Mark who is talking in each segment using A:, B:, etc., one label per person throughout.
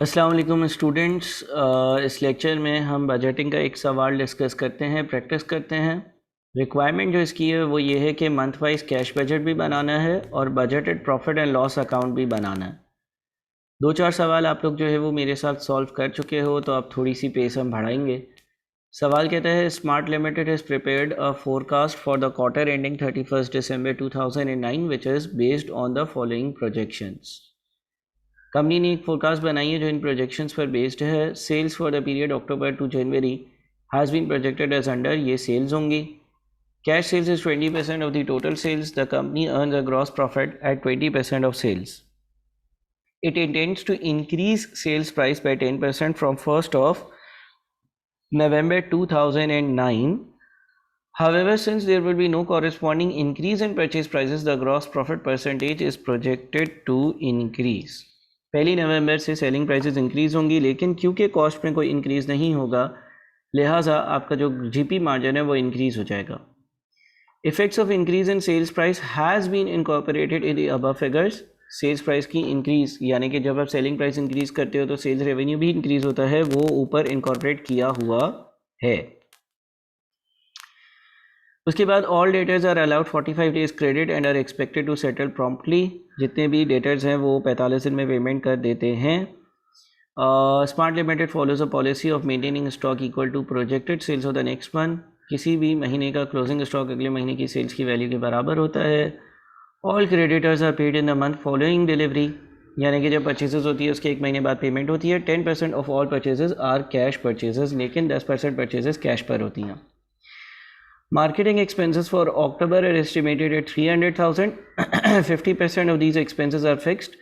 A: अस्सलाम वालेकुम स्टूडेंट्स। इस लेक्चर में हम बजटिंग का एक सवाल डिस्कस करते हैं, प्रैक्टिस करते हैं। रिक्वायरमेंट जो इसकी है वो ये है कि मंथ वाइज कैश बजट भी बनाना है और budgeted profit and loss account भी बनाना है। दो चार सवाल आप लोग जो है वो मेरे साथ सॉल्व कर चुके हो, तो अब थोड़ी सी पेस हम बढ़ाएंगे। सवाल कहता है smart limited has prepared a forecast for the quarter ending 31 December 2009 which is based on the following projections. Company ने एक फोरकास्ट बनाई है जो इन प्रोजेक्शंस पर बेस्ड है। Sales for the period October to January has been projected as under, ये sales होंगी। Cash sales is 20% of the total sales. The company earns a gross profit at 20% of sales. It intends to increase sales price by 10% from 1st of November 2009. However, since there will be no corresponding increase in purchase prices, the gross profit percentage is projected to increase. 1 नवंबर से selling prices increase होंगी, लेकिन क्योंकि cost में कोई increase नहीं होगा, लिहाजा आपका जो जीपी मार्जिन है वो इंक्रीज हो जाएगा। Effects of increase in sales price has been incorporated in the above figures. Sales price की इंक्रीज यानी कि जब आप सेलिंग प्राइस इंक्रीज करते हो तो सेल्स रेवेन्यू भी इंक्रीज होता है, वो ऊपर इनकॉर्पोरेट किया हुआ है। उसके बाद all debtors are allowed 45 days credit and are expected to settle promptly. जितने भी डेटर्स हैं वो 45 दिन में पेमेंट कर देते हैं। Smart limited follows a policy of maintaining stock equal to projected sales of the next month. किसी भी महीने का क्लोजिंग स्टॉक अगले महीने की सेल्स की वैल्यू के बराबर होता है। All creditors are paid in the month following delivery, यानी कि जब परचेजेस होती है उसके एक महीने बाद पेमेंट होती है। 10% of all purchases are cash purchases, लेकिन 10% परचेजेस कैश पर होती हैं। Marketing expenses for October are estimated at 300,000. 50% of these expenses are fixed,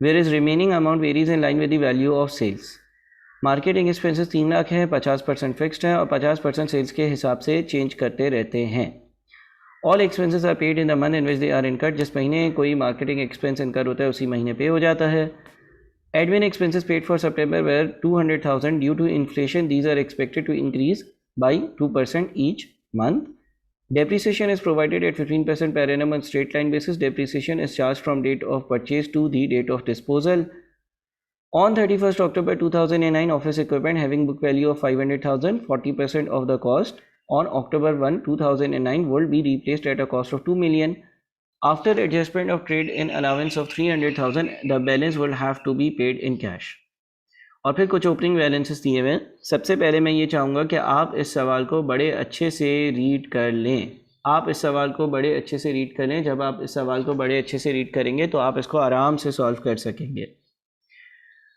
A: whereas remaining amount varies in line with the value of sales. Marketing expenses 3 lakh हैं, 50% fixed हैं और 50% sales के हिसाब से चेंज करते रहते हैं। All expenses are paid in the month in which they are incurred. जिस महीने कोई मार्केटिंग एक्सपेंस इनकर होता है उसी महीने पे हो जाता है। Admin expenses paid for September were 200,000 due to inflation. These are expected to increase by 2% each month. Depreciation is provided at 15% per annum on straight line basis. Depreciation is charged from date of purchase to the date of disposal. On 31st October 2009, office equipment having book value of 500,000, 40% of the cost on October 1, 2009 will be replaced at a cost of 2 million. After adjustment of trade-in allowance of 300,000, the balance will have to be paid in cash. और फिर कुछ opening balances दिए हुए हैं। सबसे पहले मैं ये चाहूँगा कि आप इस सवाल को बड़े अच्छे से रीड कर लें। आप इस सवाल को बड़े अच्छे से रीड कर लें। जब आप इस सवाल को बड़े अच्छे से रीड करेंगे तो आप इसको आराम से सॉल्व कर सकेंगे।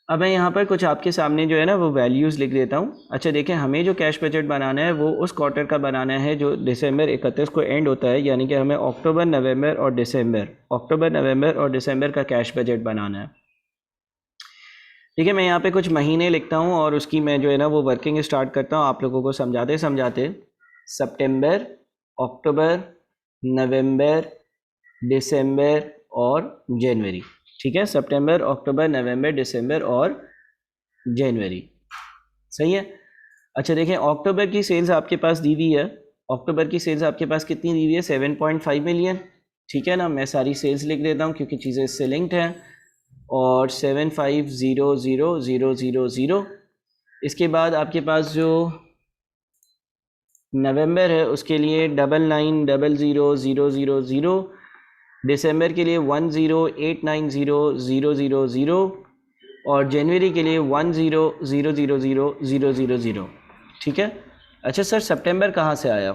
A: अब मैं यहाँ पर कुछ आपके सामने जो है ना वो वैल्यूज़ लिख देता हूँ। अच्छा देखें, हमें जो कैश बजट बनाना है वो उस क्वार्टर का बनाना है जो दिसंबर 31 को एंड होता है, यानी कि हमें अक्टूबर नवंबर और दिसंबर का कैश बजट बनाना है। ठीक है, मैं यहाँ पे कुछ महीने लिखता हूँ और उसकी मैं जो है ना वो वर्किंग स्टार्ट करता हूँ आप लोगों को समझाते समझाते। सितंबर, अक्टूबर, नवंबर, दिसंबर और जनवरी। ठीक है, सितंबर, अक्टूबर, नवंबर, दिसंबर और जनवरी। सही है। अच्छा देखें, अक्टूबर की सेल्स आपके पास दी हुई है। अक्टूबर की सेल्स आपके पास कितनी दी हुई है? 7.5 मिलियन। ठीक है ना, मैं सारी सेल्स लिख देता हूँ क्योंकि चीज़ें इससे लिंक्ड हैं। और 75000000। इसके बाद आपके पास जो नवंबर है उसके लिए 99000000। दिसंबर के लिए 10890000 और जनवरी के लिए 10000000। ठीक है। अच्छा सर, सितंबर कहाँ से आया?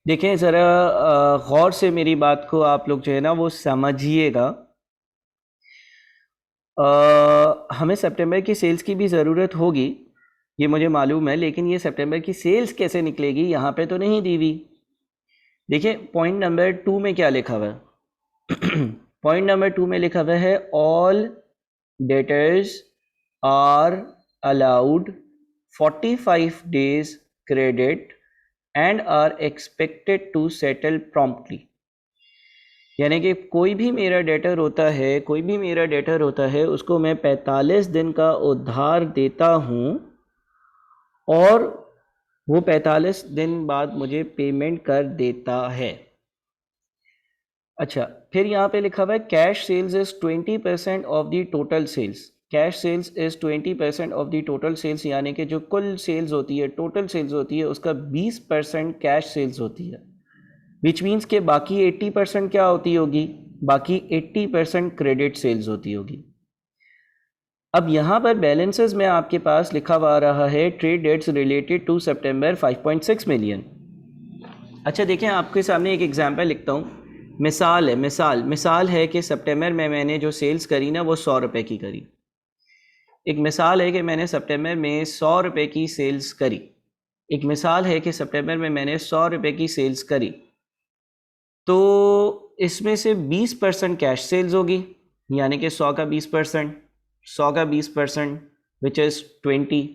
A: देखें ज़रा गौर से मेरी बात को आप लोग जो है ना वो समझिएगा। हमें सितंबर की सेल्स की भी ज़रूरत होगी, ये मुझे मालूम है, लेकिन ये सितंबर की सेल्स कैसे निकलेगी यहाँ पे तो नहीं दी हुई। देखिए पॉइंट नंबर 2 में क्या लिखा हुआ है? पॉइंट नंबर 2 में लिखा हुआ है all debtors are allowed 45 days credit and are expected to settle promptly. यानी कि कोई भी मेरा डेटर होता है उसको मैं 45 दिन का उधार देता हूँ और वो 45 दिन बाद मुझे पेमेंट कर देता है। अच्छा, फिर यहाँ पे लिखा हुआ है cash sales is 20% of the total sales. Cash sales is 20% of the total sales, यानी कि जो कुल सेल्स होती है, टोटल सेल्स होती है, उसका 20% कैश सेल्स होती है, विच मीन्स के बाकी 80% क्या होती होगी, बाकी 80% क्रेडिट सेल्स होती होगी। अब यहाँ पर बैलेंसेस में आपके पास लिखा हुआ आ रहा है trade debts related to September 5.6 million. अच्छा देखें, आपके सामने एक एग्जांपल लिखता हूँ, मिसाल है कि सितंबर में मैंने जो सेल्स करी ना वो 100 रुपये की करी। एक मिसाल है कि मैंने सितंबर में 100 रुपये की सेल्स करी। एक मिसाल है कि सितंबर में मैंने 100 रुपये की सेल्स करी, तो इसमें से 20% कैश सेल्स होगी, यानी कि 100 का 20%, 100 का 20% विच इज़ 20।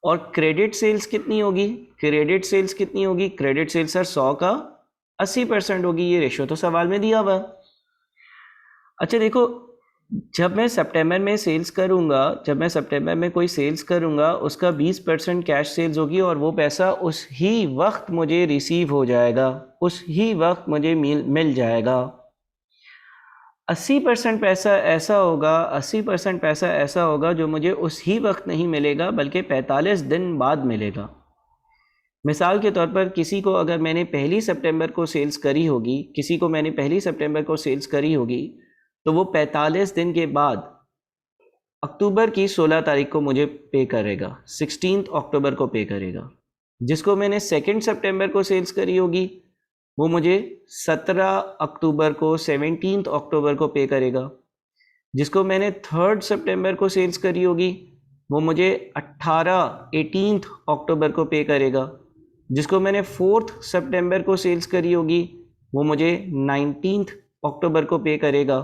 A: और क्रेडिट सेल्स कितनी होगी, क्रेडिट सेल्स कितनी होगी, क्रेडिट सेल्स सर 100 का 80% होगी। ये रेशो तो सवाल में दिया हुआ। अच्छा देखो, जब मैं सितंबर में सेल्स करूंगा, जब मैं सितंबर में कोई सेल्स करूंगा, उसका 20% कैश सेल्स होगी और वो पैसा उस ही वक्त मुझे रिसीव हो जाएगा, उस ही वक्त मुझे मिल जाएगा। 80% पैसा ऐसा होगा, 80% पैसा ऐसा होगा जो मुझे उस ही वक्त नहीं मिलेगा बल्कि 45 दिन बाद मिलेगा। मिसाल के तौर पर किसी को अगर मैंने 1 सितंबर को सेल्स करी होगी, किसी को मैंने 1 सितंबर को सेल्स करी होगी, तो वो 45 दिन के बाद अक्टूबर की 16 तारीख को मुझे पे करेगा, 16 अक्टूबर को पे करेगा। जिसको मैंने 2 सितंबर को सेल्स करी होगी वो मुझे 17 अक्टूबर को, 17 अक्टूबर को पे करेगा। जिसको मैंने 3 सितंबर को सेल्स करी होगी वो मुझे 18 अक्टूबर को पे करेगा। जिसको मैंने 4 सितंबर को सेल्स करी होगी वो मुझे 19 अक्टूबर को पे करेगा।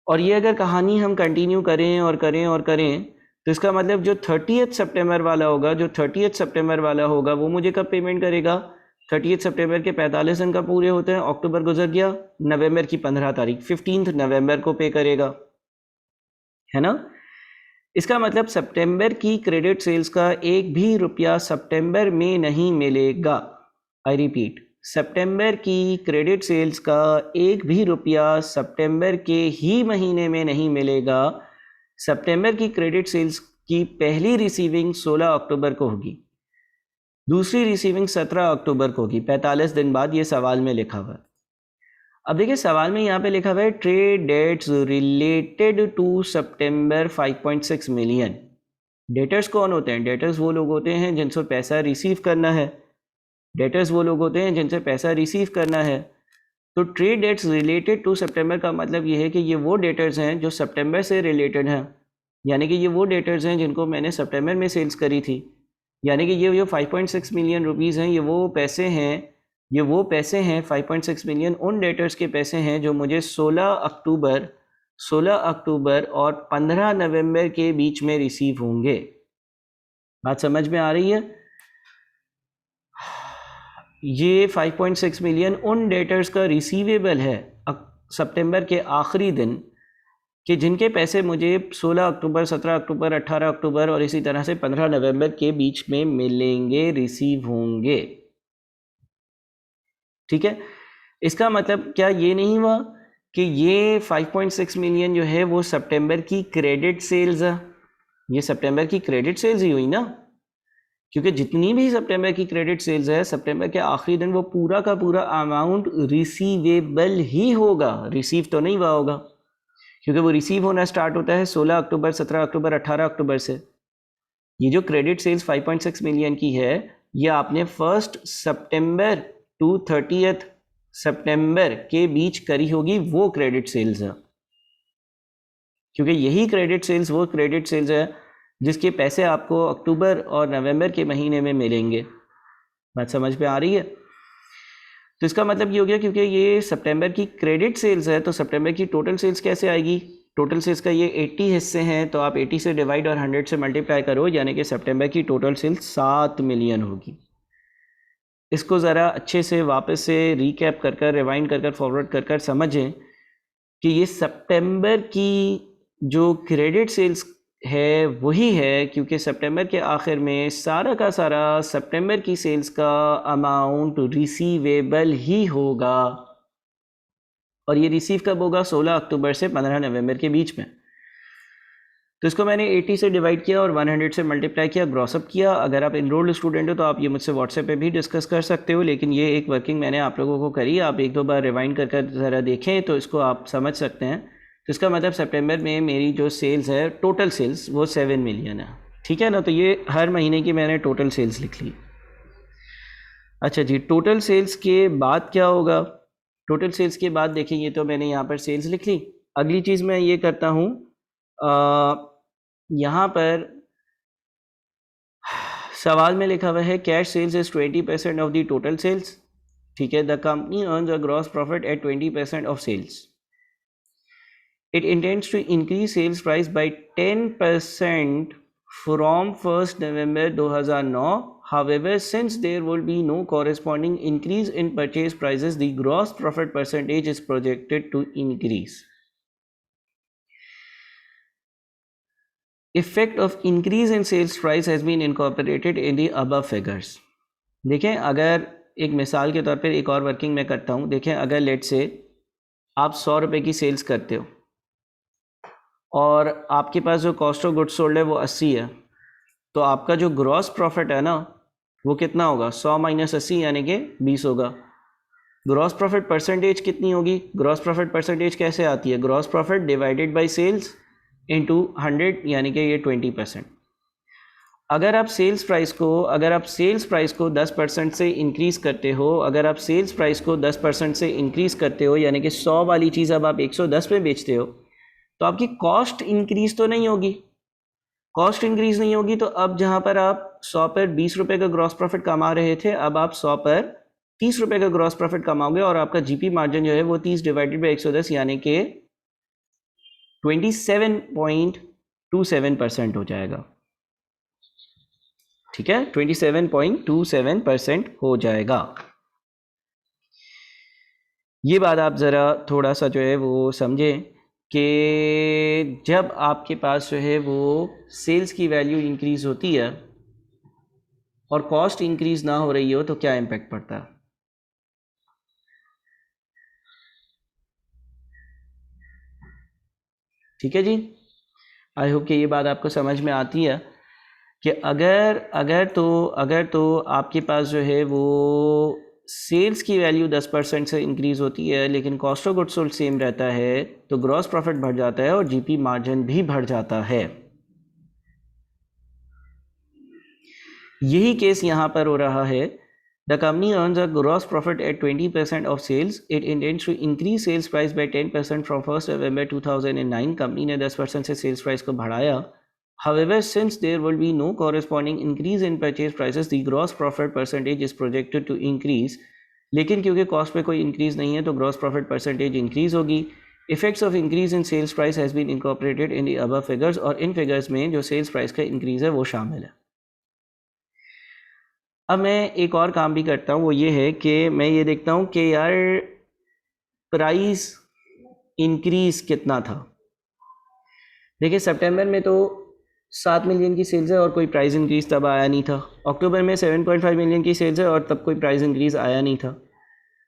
A: और ये अगर कहानी हम कंटिन्यू करें और करें और करें तो इसका मतलब जो 30 सितंबर वाला होगा, जो 30 सितंबर वाला होगा वो मुझे कब पेमेंट करेगा, 30 सितंबर के 45 दिन का पूरे होते हैं, अक्टूबर गुजर गया, नवंबर की 15 तारीख 15 नवंबर को पे करेगा, है ना। इसका मतलब सितंबर की क्रेडिट सेल्स का एक भी रुपया सितंबर में नहीं मिलेगा। आई रिपीट, सितंबर की क्रेडिट सेल्स का एक भी रुपया सितंबर के ही महीने में नहीं मिलेगा। सितंबर की क्रेडिट सेल्स की पहली रिसीविंग 16 अक्टूबर को होगी, दूसरी रिसीविंग 17 अक्टूबर को होगी, 45 दिन बाद। ये सवाल में लिखा हुआ है। अब देखिए सवाल में यहाँ पे लिखा हुआ है trade debts related to September 5.6 million. Debtors कौन होते हैं, डेटर्स वो लोग होते हैं जिनसे पैसा रिसीव करना है, डेटर्स वो लोग होते हैं जिनसे पैसा रिसीव करना है। तो ट्रेड डेट्स रिलेटेड टू सितंबर का मतलब ये है कि ये वो डेटर्स हैं जो सितंबर से रिलेटेड हैं, यानी कि ये वो डेटर्स हैं जिनको मैंने सितंबर में सेल्स करी थी, यानी कि ये जो 5.6 मिलियन रुपीज़ हैं ये वो पैसे हैं, ये वो पैसे हैं 5.6 मिलियन उन डेटर्स के पैसे हैं जो मुझे 16 अक्टूबर और 15 नवंबर के बीच में रिसीव होंगे। बात समझ में आ रही है। ये 5.6 मिलियन उन डेटर्स का रिसीवेबल है सितंबर के आखिरी दिन, कि जिनके पैसे मुझे 16 अक्टूबर, 17 अक्टूबर, 18 अक्टूबर और इसी तरह से 15 नवंबर के बीच में मिलेंगे, रिसीव होंगे। ठीक है, इसका मतलब क्या ये नहीं हुआ कि ये 5.6 मिलियन जो है वो सितंबर की क्रेडिट सेल्स है, ये सितंबर की क्रेडिट सेल्स ही हुई ना, क्योंकि जितनी भी सितंबर की क्रेडिट सेल्स है सितंबर के आखिरी दिन वो पूरा का पूरा अमाउंट रिसीवेबल ही होगा, रिसीव तो नहीं हुआ होगा, क्योंकि वो रिसीव होना स्टार्ट होता है 16 अक्टूबर, 17 अक्टूबर, 18 अक्टूबर से। ये जो क्रेडिट सेल्स 5.6 मिलियन की है ये आपने 1 सितंबर टू 30 सितंबर के बीच करी होगी, वो क्रेडिट सेल्स है, क्योंकि यही क्रेडिट सेल्स वो क्रेडिट सेल्स है जिसके पैसे आपको अक्टूबर और नवंबर के महीने में मिलेंगे। बात समझ में आ रही है। तो इसका मतलब ये हो गया, क्योंकि ये सितंबर की क्रेडिट सेल्स है तो सितंबर की टोटल सेल्स कैसे आएगी, टोटल सेल्स का ये 80 हिस्से हैं तो आप 80 से डिवाइड और 100 से मल्टीप्लाई करो, यानी कि सितंबर की टोटल सेल्स 7 मिलियन होगी। इसको ज़रा अच्छे से वापस से रिकैप कर कर, रिवाइंड कर कर, फॉरवर्ड कर कर समझें कि ये सितंबर की जो क्रेडिट सेल्स है वही है, क्योंकि सितंबर के आखिर में सारा का सारा सितंबर की सेल्स का अमाउंट रिसीवेबल ही होगा, और ये रिसीव कब होगा, 16 अक्टूबर से 15 नवंबर के बीच में। तो इसको मैंने 80 से डिवाइड किया और 100 से मल्टीप्लाई किया, ग्रॉसअप किया। अगर आप इनरोल्ड स्टूडेंट हो तो आप ये मुझसे व्हाट्सएप पे भी डिस्कस कर सकते हो, लेकिन ये एक वर्किंग मैंने आप लोगों को करी, आप एक दो बार रिवाइंड कर कर ज़रा देखें तो इसको आप समझ सकते हैं। तो इसका मतलब सितंबर में मेरी जो सेल्स है, टोटल सेल्स, वो 7 मिलियन है, ठीक है ना। तो ये हर महीने की मैंने टोटल सेल्स लिख ली। अच्छा जी, टोटल सेल्स के बाद क्या होगा? टोटल सेल्स के बाद देखिए, ये तो मैंने यहाँ पर सेल्स लिख ली। अगली चीज़ मैं ये करता हूँ, यहाँ पर सवाल में लिखा हुआ है cash sales is 20% of the total sales, ठीक है। The company earns a gross profit at 20% of sales. It intends to increase sales price by 10% from 1 November 2009। However, since there will be no corresponding increase in purchase prices, the gross profit percentage is projected to increase. Effect of increase in sales price has been incorporated in the above figures. देखें, अगर एक मिसाल के तौर पर एक और working मैं करता हूँ। देखें, अगर लेट से आप 100 रुपये की सेल्स करते हो और आपके पास जो कॉस्ट ऑफ गुड्स सोल्ड है वो 80 है, तो आपका जो ग्रॉस प्रॉफिट है ना, वो कितना होगा? 100 माइनस 80 यानी कि 20 होगा। ग्रॉस प्रॉफिट परसेंटेज कितनी होगी? ग्रॉस प्रॉफिट परसेंटेज कैसे आती है? Gross profit divided by sales into 100, यानी कि ये 20%। अगर आप सेल्स प्राइस को 10% से इंक्रीज़ करते हो, अगर आप सेल्स प्राइस को 10% से इंक्रीज़ करते हो, यानी कि 100 वाली चीज़ अब आप 110 में बेचते हो, तो आपकी कॉस्ट इंक्रीज़ तो नहीं होगी। कॉस्ट इंक्रीज़ नहीं होगी, तो अब जहाँ पर आप 100 पर 20 रुपये का ग्रॉस प्रॉफिट कमा रहे थे, अब आप 100 पर 30 रुपये का ग्रॉस प्रॉफिट कमाओगे और आपका जीपी मार्जिन जो है वो 30 डिवाइडेड बाई 110 यानी कि 27.27% हो जाएगा, ठीक है। 27.27% हो जाएगा। ये बात आप ज़रा थोड़ा सा जो है वो समझें कि जब आपके पास जो है वो सेल्स की वैल्यू इंक्रीज़ होती है और कॉस्ट इंक्रीज़ ना हो रही हो तो क्या इम्पेक्ट पड़ता है। ठीक है जी, आई होप कि ये बात आपको समझ में आती है कि अगर तो आपके पास जो है वो सेल्स की वैल्यू 10% से इंक्रीज़ होती है लेकिन cost of goods sold same रहता है, तो ग्रॉस प्रॉफिट बढ़ जाता है और जीपी मार्जिन भी बढ़ जाता है। यही केस यहाँ पर हो रहा है। The company earns a gross profit at 20% of sales. It intends to increase sales price by 10% from 1 November 2009। Company ने 10% से सेल्स प्राइस को बढ़ाया। However, since there will be no corresponding increase in purchase prices, the gross profit percentage is projected to increase. लेकिन क्योंकि cost पे कोई increase नहीं है तो ग्रॉस प्रॉफिट परसेंटेज इंक्रीज़ होगी। Effects of increase in sales price has been incorporated in the above figures, और इन फिगर्स में जो सेल्स प्राइस का इंक्रीज़ है वो शामिल है। अब मैं एक और काम भी करता हूँ, वो ये है कि मैं ये देखता हूँ कि यार प्राइस इंक्रीज़ कितना था। देखिए, सितंबर में तो 7 मिलियन की सेल्स है और कोई प्राइस इंक्रीज़ तब आया नहीं था। अक्टूबर में 7.5 मिलियन की सेल्स है और तब कोई प्राइस इंक्रीज़ आया नहीं था।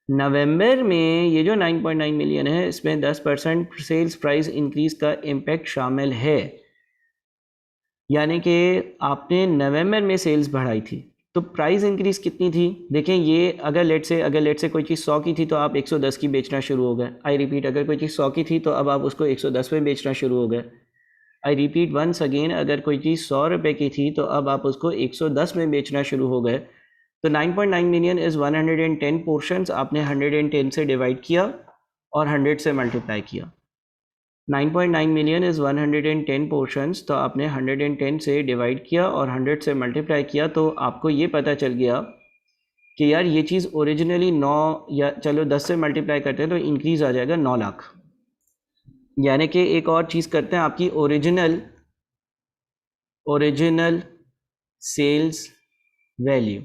A: नवंबर में ये जो 9.9 मिलियन है, इसमें 10% सेल्स प्राइस इंक्रीज़ का इम्पेक्ट शामिल है, यानी कि आपने नवंबर में सेल्स बढ़ाई थी तो प्राइस इंक्रीज़ कितनी थी। देखें, ये अगर लेट से कोई चीज़ 100 की थी तो आप 110 की बेचना शुरू हो गए। आई रिपीट, अगर कोई चीज़ 100 की थी तो अब आप उसको 110 में बेचना शुरू हो गए। आई रिपीट वंस अगेन, अगर कोई चीज़ 100 रुपये की थी तो अब आप उसको 110 में बेचना शुरू हो गए। तो 9.9 मिलियन इज़ 110 पोर्शंस। आपने 110 से डिवाइड किया और 100 से मल्टीप्लाई किया। 9.9 मिलियन इज़ 110 पोर्शंस, तो आपने 110 से डिवाइड किया और 100 से मल्टीप्लाई किया, तो आपको ये पता चल गया कि यार ये चीज़ ओरिजिनली 9, या चलो 10 से मल्टीप्लाई करते हैं तो इंक्रीज़ आ जाएगा 9 लाख। यानी कि एक और चीज़ करते हैं, आपकी original sales value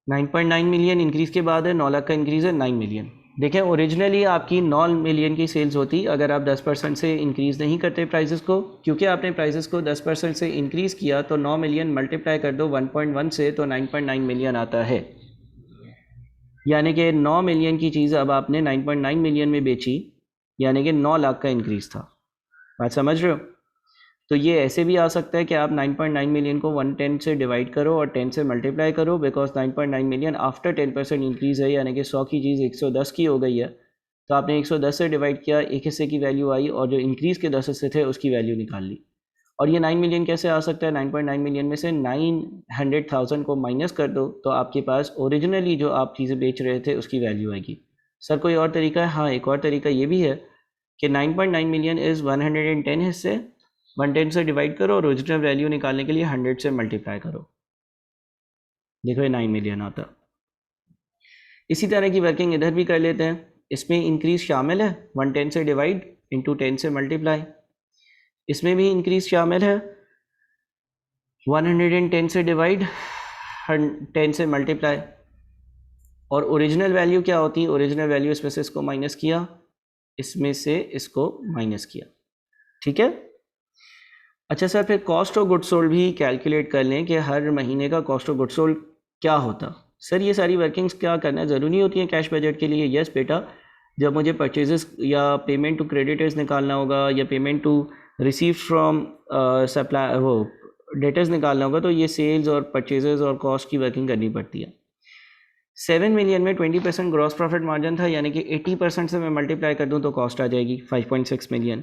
A: 9.9 million increase के बाद है 9 लाख का इंक्रीज़ है 9 मिलियन। देखें, ओरिजिनली आपकी 9 मिलियन की सेल्स होती अगर आप 10% से इंक्रीज़ नहीं करते प्राइसेस को। क्योंकि आपने प्राइसेस को 10% से इंक्रीज़ किया तो 9 मिलियन मल्टीप्लाई कर दो 1.1 से तो 9.9 मिलियन आता है। यानी कि 9 मिलियन की चीज़ अब आपने 9.9 मिलियन में बेची, यानी कि 9 लाख का इंक्रीज़ था। बात समझ रहे हो? तो ये ऐसे भी आ सकता है कि आप 9.9 मिलियन को 110 से डिवाइड करो और 10 से मल्टीप्लाई करो, बिकॉज 9.9 मिलियन आफ्टर 10% इंक्रीज़ है, यानी कि 100 की चीज़ 110 की हो गई है। तो आपने 110 से डिवाइड किया, एक हिस्से की वैल्यू आई और जो इंक्रीज़ के 10 हिस्से थे उसकी वैल्यू निकाल ली। और ये 9 मिलियन कैसे आ सकता है? 9.9 मिलियन में से 900,000 को माइनस कर दो तो आपके पास ओरिजिनली जो आप चीज़ें बेच रहे थे उसकी वैल्यू आएगी। सर कोई और तरीका है? हाँ, एक और तरीका ये भी है कि 9.9 मिलियन इज़ 110 हिस्से, 110 से डिवाइड करो और ओरिजिनल वैल्यू निकालने के लिए 100 से मल्टीप्लाई करो, देखो ये 9 मिलियन आता। इसी तरह की वर्किंग इधर भी कर लेते हैं। इसमें इंक्रीज शामिल है, 110 से डिवाइड इंटू 10 से मल्टीप्लाई। इसमें भी इंक्रीज शामिल है, 110 से डिवाइड 10 से मल्टीप्लाई। और ओरिजिनल वैल्यू क्या होती है? ओरिजिनल वैल्यू इसमें से इसको माइनस किया, इसमें से इसको माइनस किया। ठीक है। अच्छा सर, फिर कॉस्ट ऑफ गुड सोल्ड भी कैलकुलेट कर लें कि हर महीने का कॉस्ट ऑफ गुड सोल्ड क्या होता। सर ये सारी वर्किंग्स क्या करना ज़रूरी होती हैं कैश बजट के लिए? यस बेटा, जब मुझे परचेजेस या पेमेंट टू क्रेडिटर्स निकालना होगा या payment to receive from supply वो डेटर्स निकालना होगा, तो ये सेल्स और परचेजेस और कॉस्ट की वर्किंग करनी पड़ती है। 7 मिलियन में 20% ग्रॉस प्रॉफिट मार्जिन था, यानी कि 80% से मैं मल्टीप्लाई कर दूं तो कॉस्ट आ जाएगी 5.6 मिलियन।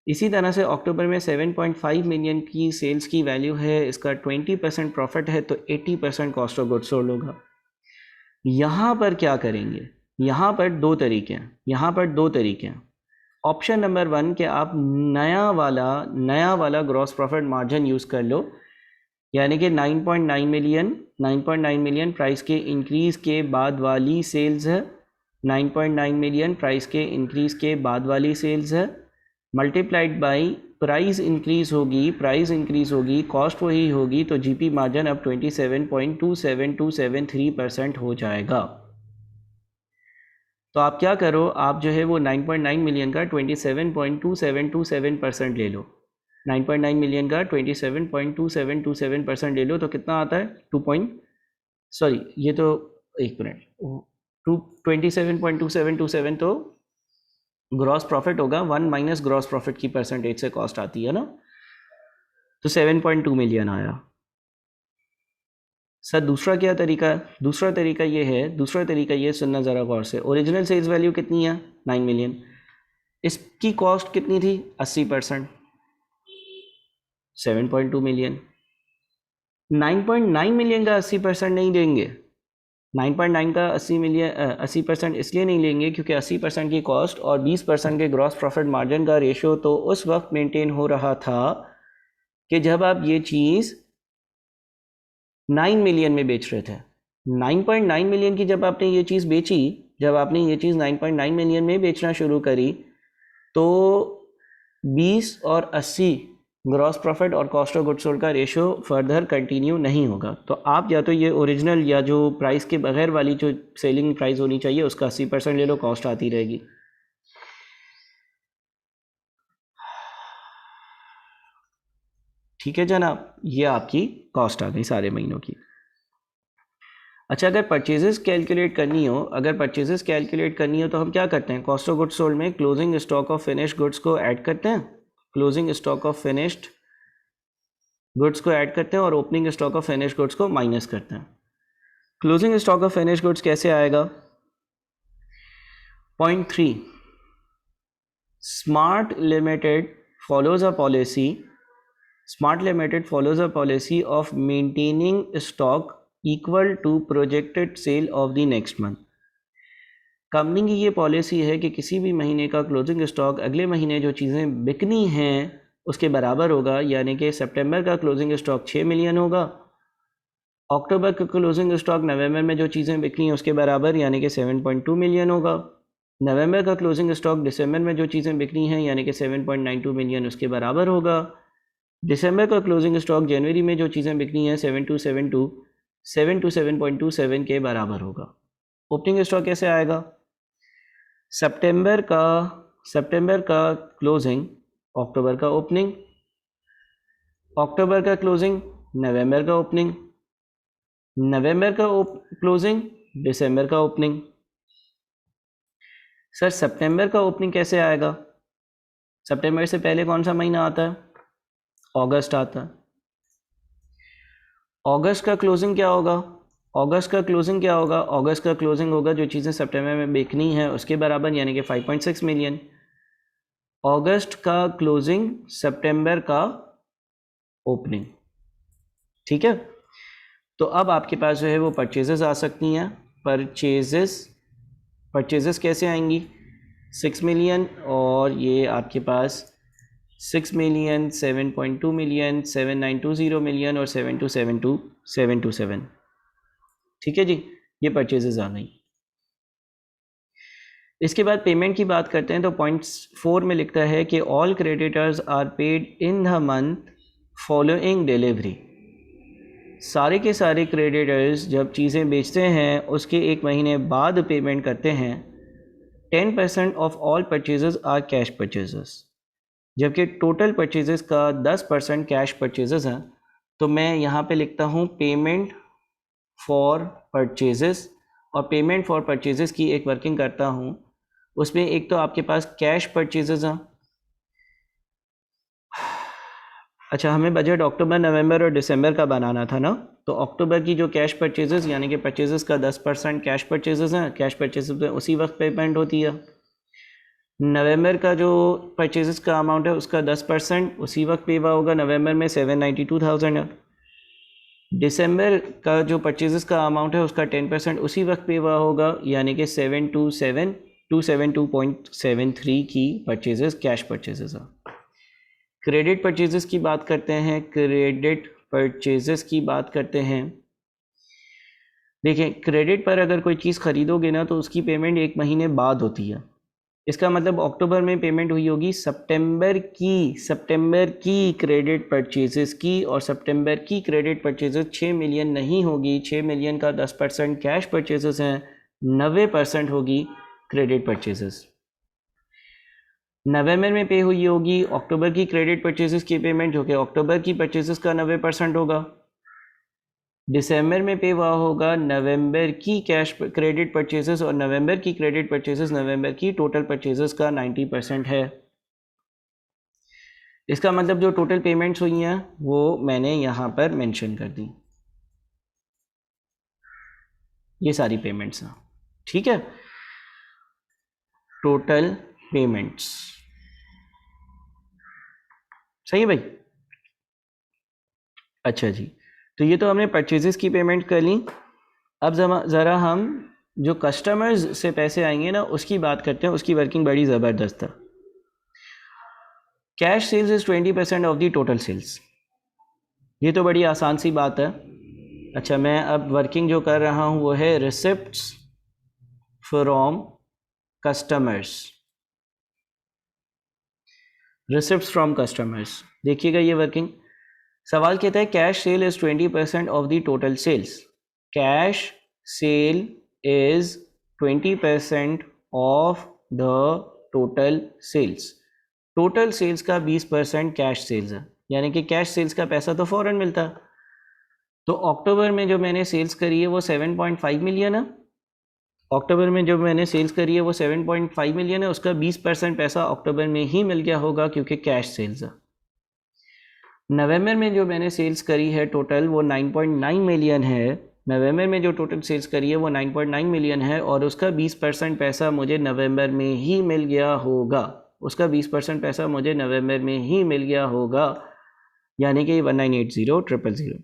A: इसी तरह से अक्टूबर में 7.5 मिलियन की सेल्स की वैल्यू है, इसका 20% प्रॉफिट है, तो 80% कॉस्ट ऑफ गुड्स सोल्ड होगा। यहाँ पर क्या करेंगे? यहाँ पर दो तरीके हैं। ऑप्शन नंबर 1 कि आप नया वाला ग्रॉस प्रॉफिट मार्जिन यूज़ कर लो, यानी कि 9.9 मिलियन प्राइस के इंक्रीज़ के बाद वाली सेल्स है, 9.9 मिलियन प्राइस के इंक्रीज़ के बाद वाली सेल्स है, मल्टीप्लाइड बाई प्राइस इंक्रीज़ होगी, कॉस्ट वही होगी, तो जीपी मार्जिन अब 27.27273% हो जाएगा। तो आप क्या करो, आप जो है वो 9.9 मिलियन का 27.2727% ले लो, 9.9 मिलियन का 27.2727% ले लो, तो कितना आता है? ये तो एक मिनट, 27.2727 तो ग्रॉस प्रॉफिट होगा, 1 माइनस ग्रॉस प्रॉफिट की परसेंटेज से कॉस्ट आती है ना, तो 7.2 मिलियन आया। सर दूसरा क्या तरीका है? दूसरा तरीका ये सुनना ज़रा गौर से। ओरिजिनल सेल्स वैल्यू कितनी है? 9 मिलियन। इसकी कॉस्ट कितनी थी? 80%, 7.2 मिलियन। 9.9 मिलियन का 80% नहीं देंगे। 9.9 का 80% इसलिए नहीं लेंगे क्योंकि 80% की कॉस्ट और 20% के ग्रॉस प्रॉफिट मार्जिन का रेशो तो उस वक्त मेंटेन हो रहा था कि जब आप ये चीज़ 9 मिलियन में बेच रहे थे। 9.9 मिलियन की जब आपने ये चीज़ 9.9 मिलियन में बेचना शुरू करी, तो 20 और 80 ग्रॉस प्रॉफिट और कॉस्ट ऑफ गुड्स सोल्ड का रेशो फर्दर कंटिन्यू नहीं होगा। तो आप या तो ये ओरिजिनल या जो प्राइस के बगैर वाली जो सेलिंग प्राइस होनी चाहिए उसका 80% ले लो, कॉस्ट आती रहेगी। ठीक है जनाब, ये आपकी कॉस्ट आ गई सारे महीनों की। अच्छा, अगर परचेजेस कैलकुलेट करनी हो तो हम क्या करते हैं? कॉस्ट ऑफ गुड्स सोल्ड में closing stock of finished goods को ऐड करते हैं, और opening stock of finished goods को माइनस करते हैं। Closing stock of finished goods कैसे आएगा? Point 3, smart limited follows a policy of maintaining stock equal to projected sale of the next month। Company की ये पॉलिसी है कि किसी भी महीने का क्लोजिंग स्टॉक अगले महीने जो चीज़ें बिकनी हैं उसके बराबर होगा, यानी कि सितंबर का क्लोजिंग स्टॉक 6 मिलियन होगा, अक्टूबर का क्लोजिंग स्टॉक नवंबर में जो चीज़ें बिकनी हैं उसके बराबर यानी कि 7.2 मिलियन होगा, नवंबर का क्लोजिंग स्टॉक दिसंबर में जो चीज़ें बिकनी हैं यानी कि 7.92 मिलियन उसके बराबर होगा, दिसंबर का क्लोजिंग स्टॉक जनवरी में जो चीज़ें बिकनी हैं 7.27 के बराबर होगा। ओपनिंग स्टॉक कैसे आएगा? सितंबर का क्लोजिंग, अक्टूबर का ओपनिंग, अक्टूबर का क्लोजिंग, नवंबर का ओपनिंग, नवंबर का क्लोजिंग, दिसंबर का ओपनिंग। सर सितंबर का ओपनिंग कैसे आएगा? सितंबर से पहले कौन सा महीना आता है? अगस्त आता है। अगस्त का क्लोजिंग क्या होगा? अगस्त का क्लोजिंग क्या होगा? अगस्त का क्लोजिंग होगा जो चीज़ें सितंबर में बेचनी है उसके बराबर, यानी कि 5.6 मिलियन। अगस्त का क्लोजिंग, सितंबर का ओपनिंग, ठीक है। तो अब आपके पास जो है वो परचेजेस आ सकती हैं। परचेजेस कैसे आएंगी? 6 मिलियन, और ये आपके पास 6 मिलियन, 7.2 मिलियन, 7920 मिलियन और 72727, ठीक है जी, ये परचेजेस आ गई। इसके बाद पेमेंट की बात करते हैं तो पॉइंट 4 में लिखता है कि all creditors are paid in the month following delivery. सारे के सारे क्रेडिटर्स जब चीज़ें बेचते हैं उसके एक महीने बाद पेमेंट करते हैं। 10% of all purchases are cash purchases, जबकि टोटल परचेजेस का 10% कैश परचेजेस हैं। तो मैं यहाँ पे लिखता हूँ पेमेंट फॉर परचेजेस, और पेमेंट फॉर परचेजेस की एक वर्किंग करता हूँ। उसमें एक तो आपके पास कैश परचेजेस हैं। अच्छा, हमें बजट अक्टूबर, नवंबर और दिसंबर का बनाना था ना, तो अक्टूबर की जो कैश परचेजेस यानी कि परचेजेस का 10% कैश परचेजेस हैं, कैश परचेजेस में उसी वक्त पेमेंट होती है। नवंबर का जो परचेजेस का अमाउंट है उसका 10% उसी वक्त पे हुआ होगा, नवंबर में 792,000 है। दिसंबर का जो परचेजेस का अमाउंट है उसका 10% उसी वक्त पे हुआ होगा, यानी कि 727,272.73 की परचेजेस कैश परचेजेस है। क्रेडिट परचेजेस की बात करते हैं। देखिए, क्रेडिट पर अगर कोई चीज़ ख़रीदोगे ना तो उसकी पेमेंट एक महीने बाद होती है। इसका मतलब अक्टूबर में पेमेंट हुई होगी सितंबर की क्रेडिट परचेजेस की, और सितंबर की क्रेडिट परचेजेस 6 मिलियन नहीं होगी। 6 मिलियन का 10% कैश परचेजेस हैं, 90% होगी क्रेडिट परचेजेस। नवंबर में पे हुई होगी अक्टूबर की क्रेडिट परचेजेस की पेमेंट, जो कि अक्टूबर की परचेजेस का 90% होगा। दिसंबर में पे हुआ होगा नवंबर की कैश क्रेडिट परचेजेस, और नवंबर की क्रेडिट परचेजेस नवंबर की टोटल परचेजेस का 90% है। इसका मतलब जो टोटल पेमेंट्स हुई हैं वो मैंने यहाँ पर मेंशन कर दी, ये सारी पेमेंट्स हैं, ठीक है, टोटल पेमेंट्स। सही है भाई? अच्छा जी, तो ये तो हमने परचेजेस की पेमेंट कर ली। अब ज़रा हम जो कस्टमर्स से पैसे आएंगे ना उसकी बात करते हैं, उसकी वर्किंग बड़ी ज़बरदस्त है। Cash sales is 20% of the total sales, ये तो बड़ी आसान सी बात है। अच्छा, मैं अब वर्किंग जो कर रहा हूँ वो है receipts from customers. Receipts from customers, देखिएगा ये वर्किंग। सवाल कहता है cash sale is 20% of the total sales. Cash sale is 20% of the total sales. Total sales का 20% कैश सेल्स है, यानी कि कैश सेल्स का पैसा तो फ़ौरन मिलता है। तो अक्टूबर में जो मैंने सेल्स करी है वो 7.5 मिलियन है। अक्टूबर में जो मैंने सेल्स करी है वो 7.5 मिलियन है, उसका 20% पैसा अक्टूबर में ही मिल गया होगा क्योंकि कैश सेल्स है। नवंबर में जो मैंने सेल्स करी है टोटल वो 9.9 मिलियन है। नवंबर में जो टोटल सेल्स करी है वो 9.9 मिलियन है, और उसका 20% पैसा मुझे नवंबर में ही मिल गया होगा। उसका 20% पैसा मुझे नवंबर में ही मिल गया होगा, यानी कि 1980,000।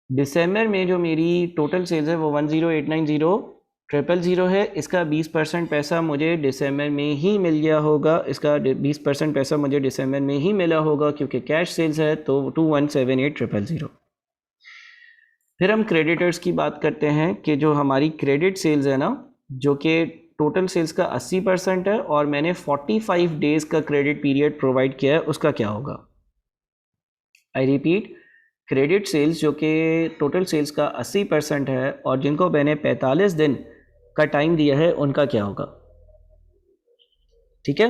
A: दिसंबर में जो मेरी टोटल सेल्स है वो 10,890,000 है। इसका 20% पैसा मुझे दिसंबर में ही मिल गया होगा। इसका 20% पैसा मुझे दिसंबर में ही मिला होगा क्योंकि कैश सेल्स है, तो 2178,000। फिर हम क्रेडिटर्स की बात करते हैं कि जो हमारी क्रेडिट सेल्स है ना, जो कि टोटल सेल्स का 80% है और मैंने 45 डेज़ का क्रेडिट पीरियड प्रोवाइड किया है, उसका क्या होगा? आई रिपीट, क्रेडिट सेल्स जो कि टोटल सेल्स का 80% है और जिनको मैंने 45 दिन का टाइम दिया है, उनका क्या होगा? ठीक है।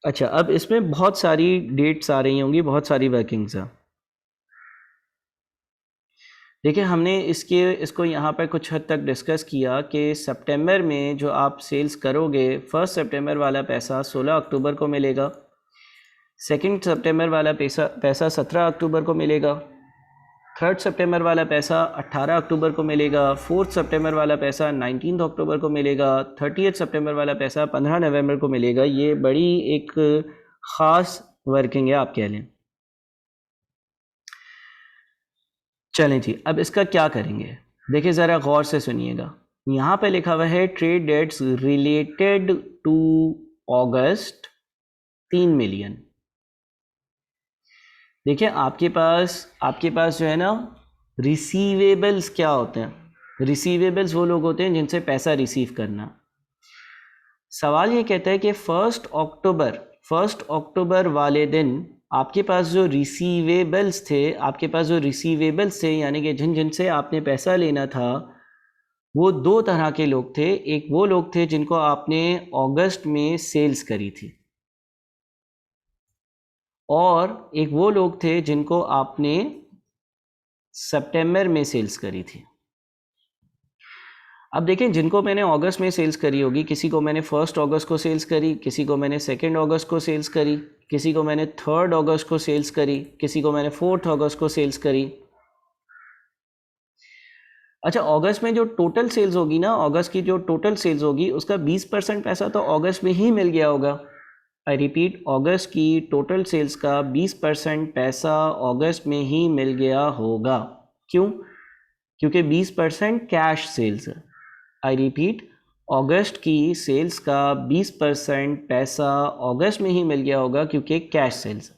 A: अच्छा, अब इसमें बहुत सारी डेट्स आ रही होंगी, बहुत सारी वर्किंग्स हैं। देखिए हमने इसको यहाँ पर कुछ हद तक डिस्कस किया कि सितंबर में जो आप सेल्स करोगे, 1 सितंबर वाला पैसा 16 अक्टूबर को मिलेगा, 2 सितंबर वाला पैसा 17 अक्टूबर को मिलेगा, 3 सितंबर वाला पैसा 18 अक्टूबर को मिलेगा, 4 सितंबर वाला पैसा 19 अक्टूबर को मिलेगा, 30 सितंबर वाला पैसा 15 नवंबर को मिलेगा। ये बड़ी एक ख़ास वर्किंग है, आप कह लें। चलें जी, अब इसका क्या करेंगे, देखिए ज़रा गौर से सुनिएगा। यहाँ पे लिखा हुआ है trade debts related to August 3 million. देखिए आपके पास जो है ना, रिसीवेबल्स क्या होते हैं? रिसीवेबल्स वो लोग होते हैं जिनसे पैसा रिसीव करना। सवाल ये कहता है कि 1 अक्टूबर वाले दिन आपके पास जो रिसीवेबल्स थे, यानी कि जिनसे आपने पैसा लेना था, वो 2 तरह के लोग थे। एक वो लोग थे जिनको आपने अगस्त में सेल्स करी थी, और एक वो लोग थे जिनको आपने सितंबर में सेल्स करी थी। अब देखें, जिनको मैंने अगस्त में सेल्स करी होगी, किसी को मैंने 1 अगस्त को सेल्स करी, किसी को मैंने 2 अगस्त को सेल्स करी, किसी को मैंने 3 अगस्त को सेल्स करी, किसी को मैंने 4 अगस्त को सेल्स करी। अच्छा, अगस्त में जो टोटल सेल्स होगी ना, अगस्त की जो टोटल सेल्स होगी उसका 20% पैसा तो अगस्त में ही मिल गया होगा। आई रिपीट, अगस्त की टोटल सेल्स का 20% पैसा अगस्त में ही मिल गया होगा। क्यों? क्योंकि 20% कैश सेल्स है। आई रिपीट, अगस्त की सेल्स का 20% पैसा अगस्त में ही मिल गया होगा क्योंकि कैश सेल्स।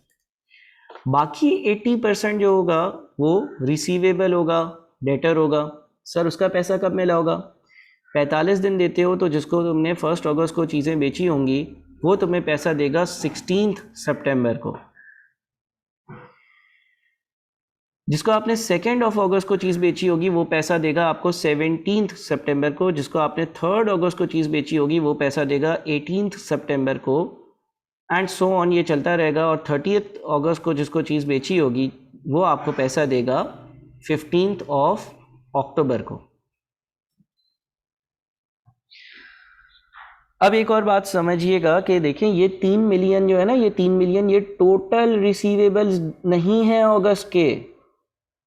A: बाकी 80% जो होगा वो रिसीवेबल होगा, डेटर होगा। सर उसका पैसा कब मिला होगा? 45 दिन देते हो तो जिसको तुमने 1 अगस्त को चीज़ें बेची होंगी वो तुम्हें पैसा देगा 16 सितंबर को। जिसको आपने 2 अगस्त को चीज़ बेची होगी वो पैसा देगा आपको 17 सितंबर को। जिसको आपने 3 अगस्त को चीज़ बेची होगी वो पैसा देगा 18 सितंबर को, एंड सो ऑन, ये चलता रहेगा। और 30 अगस्त को जिसको चीज़ बेची होगी वो आपको पैसा देगा 15 अक्टूबर को। अब एक और बात समझिएगा कि देखें, ये 3 मिलियन जो है ना, ये 3 मिलियन ये टोटल रिसीवेबल्स नहीं है अगस्त के।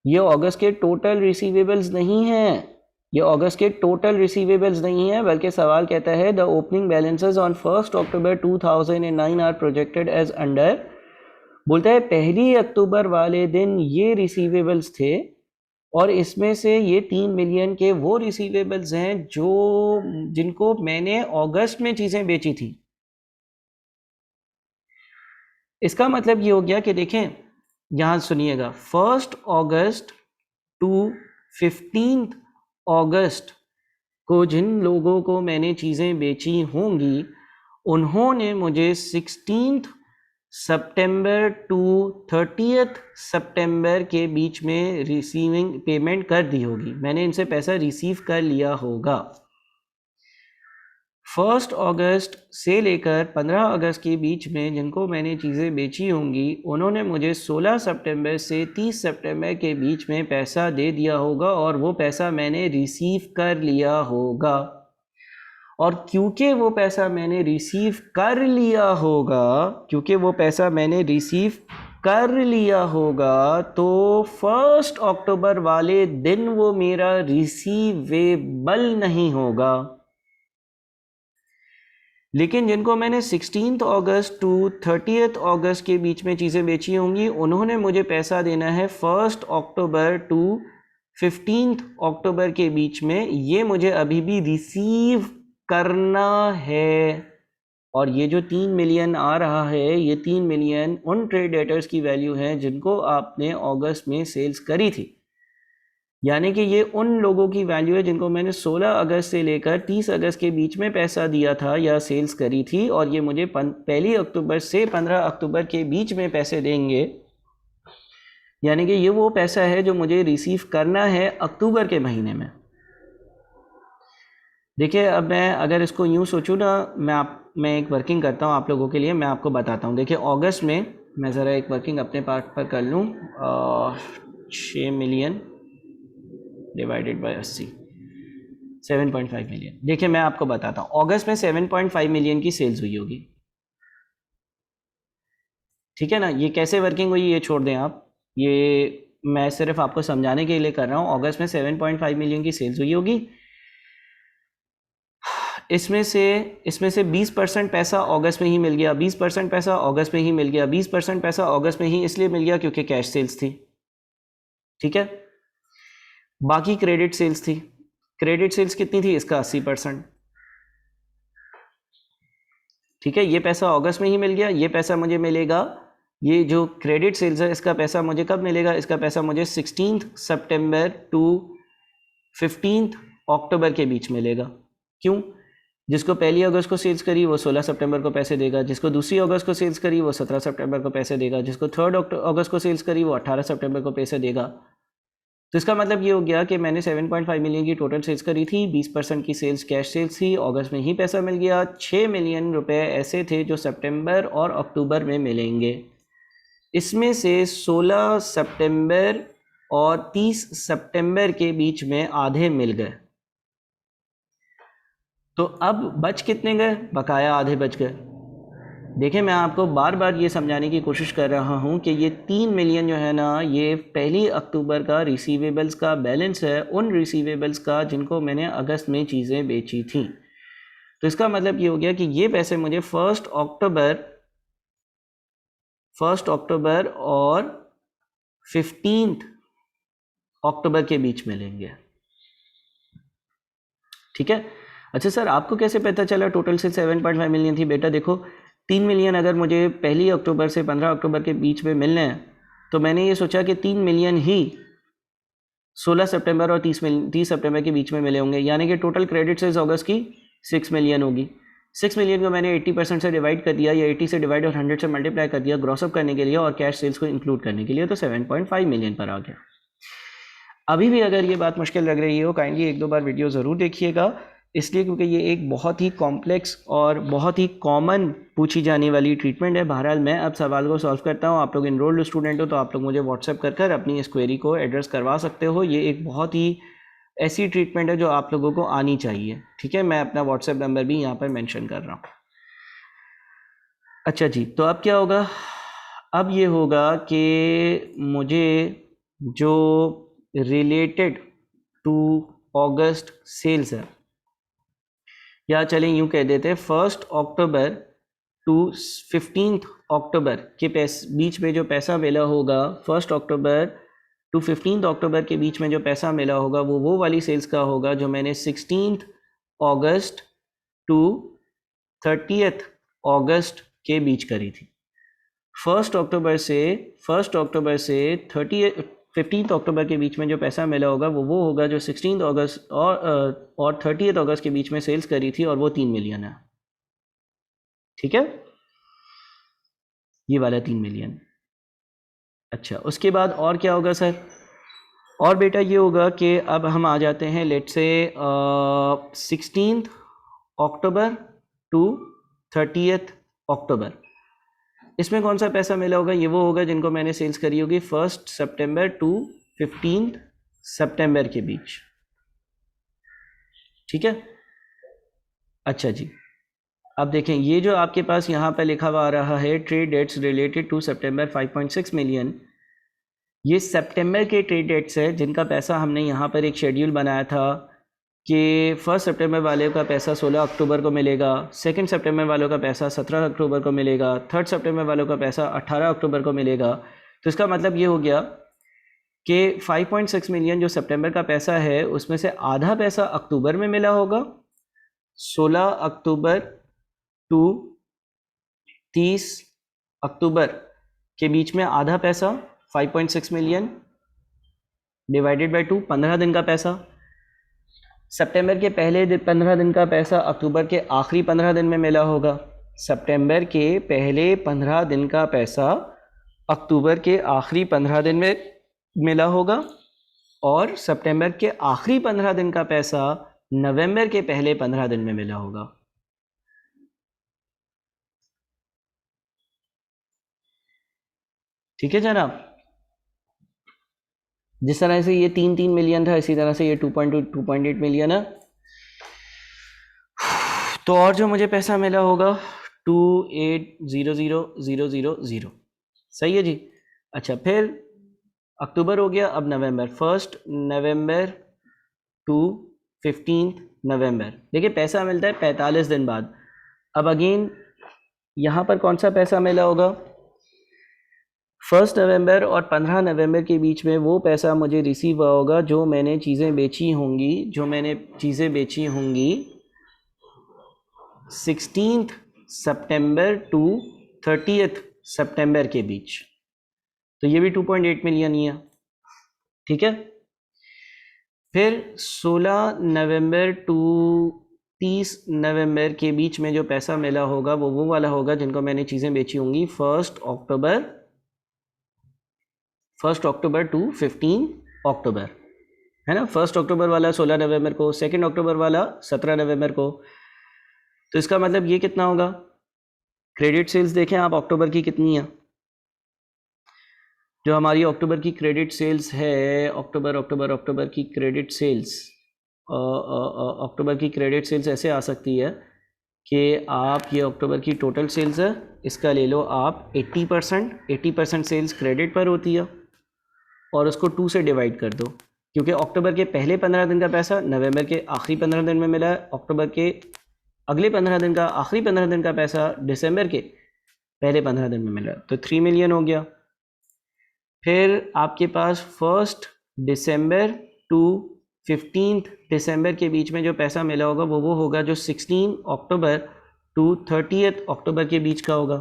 A: ये अगस्त के टोटल रिसीवेबल्स नहीं हैं, ये अगस्त के टोटल रिसीवेबल्स नहीं है, बल्कि सवाल कहता है the opening balances on 1 October 2009 are projected as under. बोलता है 1 अक्टूबर वाले दिन ये रिसीवेबल्स थे, और इसमें से ये 3 मिलियन के वो रिसीवेबल्स हैं जिनको मैंने अगस्त में चीज़ें बेची थी। इसका मतलब ये हो गया कि देखें, यहाँ सुनिएगा, 1 अगस्त टू 15 अगस्त को जिन लोगों को मैंने चीज़ें बेची होंगी उन्होंने मुझे 16 सितंबर टू 30 सितंबर के बीच में रिसीविंग पेमेंट कर दी होगी। मैंने इनसे पैसा रिसीव कर लिया होगा। 1 अगस्त से लेकर 15 अगस्त के बीच में जिनको मैंने चीज़ें बेची होंगी उन्होंने मुझे 16 सितंबर से 30 सितंबर के बीच में पैसा दे दिया होगा, और वो पैसा मैंने रिसीव कर लिया होगा। और क्योंकि वो पैसा मैंने रिसीव कर लिया होगा, तो 1 अक्टूबर वाले दिन वो मेरा रिसीवेबल नहीं होगा। लेकिन जिनको मैंने 16 अगस्त टू 30 अगस्त के बीच में चीज़ें बेची होंगी उन्होंने मुझे पैसा देना है 1 अक्टूबर टू 15 अक्टूबर के बीच में। ये मुझे अभी भी रिसीव करना है। और ये जो 3 मिलियन आ रहा है, ये 3 मिलियन उन ट्रेड डेटर्स की वैल्यू है जिनको आपने अगस्त में सेल्स करी थी। यानी कि ये उन लोगों की वैल्यू है जिनको मैंने 16 अगस्त से लेकर 30 अगस्त के बीच में पैसा दिया था या सेल्स करी थी, और ये मुझे 1 अक्टूबर से 15 अक्टूबर के बीच में पैसे देंगे। यानी कि ये वो पैसा है जो मुझे रिसीव करना है अक्टूबर के महीने में। देखिए, अब मैं अगर इसको यूँ सोचूँ ना, मैं एक वर्किंग करता हूँ आप लोगों के लिए, मैं आपको बताता हूँ। देखिए, अगस्त में मैं ज़रा एक वर्किंग अपने पार्ट पर कर लूँ। 6 मिलियन डिवाइडेड बाय 80, 7.5 मिलियन। देखिए मैं आपको बताता हूँ, अगस्त में 7.5 मिलियन की सेल्स हुई होगी, ठीक है ना। ये कैसे वर्किंग हुई ये छोड़ दें आप, ये मैं सिर्फ आपको समझाने के लिए कर रहा हूँ। अगस्त में 7.5 मिलियन की सेल्स हुई होगी, इसमें से 20% पैसा अगस्त में ही मिल गया, 20% पैसा अगस्त में ही मिल गया, 20% पैसा अगस्त में ही इसलिए मिल गया क्योंकि कैश सेल्स थी, ठीक है। बाकी क्रेडिट सेल्स थी, क्रेडिट सेल्स कितनी थी, इसका 80%, ठीक है। ये पैसा अगस्त में ही मिल गया, ये पैसा मुझे मिलेगा, ये जो क्रेडिट सेल्स है इसका पैसा मुझे कब मिलेगा, इसका पैसा मुझे 16 सितंबर टू 15 अक्टूबर के बीच मिलेगा। क्यों, जिसको 1 अगस्त को सेल्स करी वो 16 सितंबर को पैसे देगा, जिसको 2 अगस्त को सेल्स करी वो 17 सितंबर को पैसे देगा, जिसको 3 अगस्त को सेल्स करी वो 18 सितंबर को पैसे देगा। तो इसका मतलब ये हो गया कि मैंने 7.5 मिलियन की टोटल सेल्स करी थी, 20% की सेल्स कैश सेल्स थी, अगस्त में ही पैसा मिल गया। 6 मिलियन रुपए ऐसे थे जो सितंबर और अक्टूबर में मिलेंगे, इसमें से 16 सितंबर और 30 सितंबर के बीच में आधे मिल गए। तो अब बच कितने गए, बकाया आधे बच गए। देखिए मैं आपको बार बार ये समझाने की कोशिश कर रहा हूँ कि ये 3 मिलियन जो है ना, ये 1 अक्टूबर का रिसीवेबल्स का बैलेंस है, उन रिसीवेबल्स का जिनको मैंने अगस्त में चीज़ें बेची थी। तो इसका मतलब ये हो गया कि ये पैसे मुझे 1 अक्टूबर और 15 अक्टूबर के बीच मिलेंगे, ठीक है। अच्छा सर आपको कैसे पता चला टोटल से 7.5 मिलियन थी? बेटा देखो, 3 मिलियन अगर मुझे 1 अक्टूबर से 15 अक्टूबर के बीच में मिलने हैं, तो मैंने ये सोचा कि 3 मिलियन ही 16 सितंबर और 30 सितंबर के बीच में मिले होंगे, यानी कि टोटल क्रेडिट सेल्स अगस्त की 6 मिलियन होगी। 6 मिलियन को मैंने 80% से डिवाइड कर दिया, या 80 से डिवाइड और 100 से मल्टीप्लाई कर दिया ग्रॉसअप करने के लिए और कैश सेल्स को इंक्लूड करने के लिए, तो 7.5 मिलियन पर आ गया। अभी भी अगर ये बात मुश्किल लग रही हो, काइंडली 1-2 बार वीडियो ज़रूर देखिएगा, इसलिए क्योंकि ये एक बहुत ही कॉम्प्लेक्स और बहुत ही कॉमन पूछी जाने वाली ट्रीटमेंट है। बहरहाल मैं अब सवाल को सॉल्व करता हूँ, आप लोग इनरोल्ड स्टूडेंट हो तो आप लोग मुझे व्हाट्सएप कर अपनी इस क्वेरी को एड्रेस करवा सकते हो। ये एक बहुत ही ऐसी ट्रीटमेंट है जो आप लोगों को आनी चाहिए, ठीक है। मैं अपना व्हाट्सएप नंबर भी यहाँ पर मेंशन कर रहा हूँ। अच्छा जी, तो अब क्या होगा, अब ये होगा कि मुझे जो रिलेटेड टू अगस्त सेल्स है, या चलें यूँ कह देते हैं 1 अक्टूबर टू 15 अक्टूबर के बीच में जो पैसा मिला होगा, 1 अक्टूबर टू 15 अक्टूबर के बीच में जो पैसा मिला होगा वो वाली सेल्स का होगा जो मैंने 16 अगस्त टू 30 अगस्त के बीच करी थी। 15 अक्टूबर के बीच में जो पैसा मिला होगा वो होगा जो 16 अगस्त और 30 अगस्त के बीच में सेल्स करी थी, और वो 3 मिलियन है, ठीक है, ये वाला 3 मिलियन। अच्छा उसके बाद और क्या होगा सर, और बेटा ये होगा कि अब हम आ जाते हैं लेट से 16 अक्टूबर टू 30 अक्टूबर। इसमें कौन सा पैसा मिला होगा, ये वो होगा जिनको मैंने सेल्स करी होगी 1 सितंबर टू 15 सितंबर के बीच, ठीक है। अच्छा जी, अब देखें ये जो आपके पास यहाँ पर लिखा हुआ आ रहा है trade debts related to September 5.6 million, ये सितंबर के ट्रेड डेट्स है जिनका पैसा हमने यहाँ पर एक शेड्यूल बनाया था कि 1 सितंबर वाले का पैसा 16 अक्टूबर को मिलेगा, 2 सितंबर वालों का पैसा 17 अक्टूबर को मिलेगा, 3 सितंबर वालों का पैसा 18 अक्टूबर को मिलेगा। तो इसका मतलब ये हो गया कि 5.6 मिलियन जो सितंबर का पैसा है उसमें से आधा पैसा अक्टूबर में मिला होगा, 16 अक्टूबर टू 30 अक्टूबर के बीच में आधा पैसा 5.6 मिलियन डिवाइडेड बाय 2, 15 दिन का पैसा। सितंबर के पहले 15 दिन का पैसा अक्टूबर के आखिरी 15 दिन में मिला होगा, सितंबर के पहले 15 दिन का पैसा अक्टूबर के आखिरी 15 दिन में मिला होगा, और सितंबर के आखिरी 15 दिन का पैसा नवंबर के पहले 15 दिन में मिला होगा। ठीक है जनाब, जिस तरह से ये 3 मिलियन था, इसी तरह से ये 2.8 मिलियन है। तो और जो मुझे पैसा मिला होगा 2800000, सही है जी। अच्छा, फिर अक्टूबर हो गया, अब नवंबर। 1 नवंबर टू 15 नवंबर। देखिए पैसा मिलता है 45 दिन बाद। अब अगेन यहाँ पर कौन सा पैसा मिला होगा? 1 नवंबर और 15 नवंबर के बीच में वो पैसा मुझे रिसीव हुआ होगा जो मैंने चीज़ें बेची होंगी 16 सितंबर टू 30 सितंबर के बीच। तो ये भी 2.8 मिलियन ही है, ठीक है। फिर 16 नवंबर टू 30 नवंबर के बीच में जो पैसा मिला होगा वो वाला होगा जिनको मैंने चीज़ें बेची होंगी 1 अक्टूबर टू 15 अक्टूबर, है ना। 1 अक्टूबर वाला 16 नवंबर को, 2 अक्टूबर वाला 17 नवंबर को। तो इसका मतलब ये कितना होगा? क्रेडिट सेल्स देखें आप अक्टूबर की कितनी है। जो हमारी अक्टूबर की क्रेडिट सेल्स है, अक्टूबर की क्रेडिट सेल्स, अक्टूबर की क्रेडिट सेल्स ऐसे आ सकती है कि आप ये अक्टूबर की टोटल सेल्स है, इसका ले लो आप 80% सेल्स क्रेडिट पर होती है और उसको 2 से डिवाइड कर दो, क्योंकि अक्टूबर के पहले 15 दिन का पैसा नवंबर के आखिरी 15 दिन में मिला है, अक्टूबर के अगले 15 दिन का आखिरी 15 दिन का पैसा दिसंबर के पहले 15 दिन में मिला, तो 3 मिलियन हो गया। फिर आपके पास 1 दिसंबर टू 15 दिसंबर के बीच में जो पैसा मिला होगा वो होगा जो 16 अक्टूबर टू 30 अक्टूबर के बीच का होगा।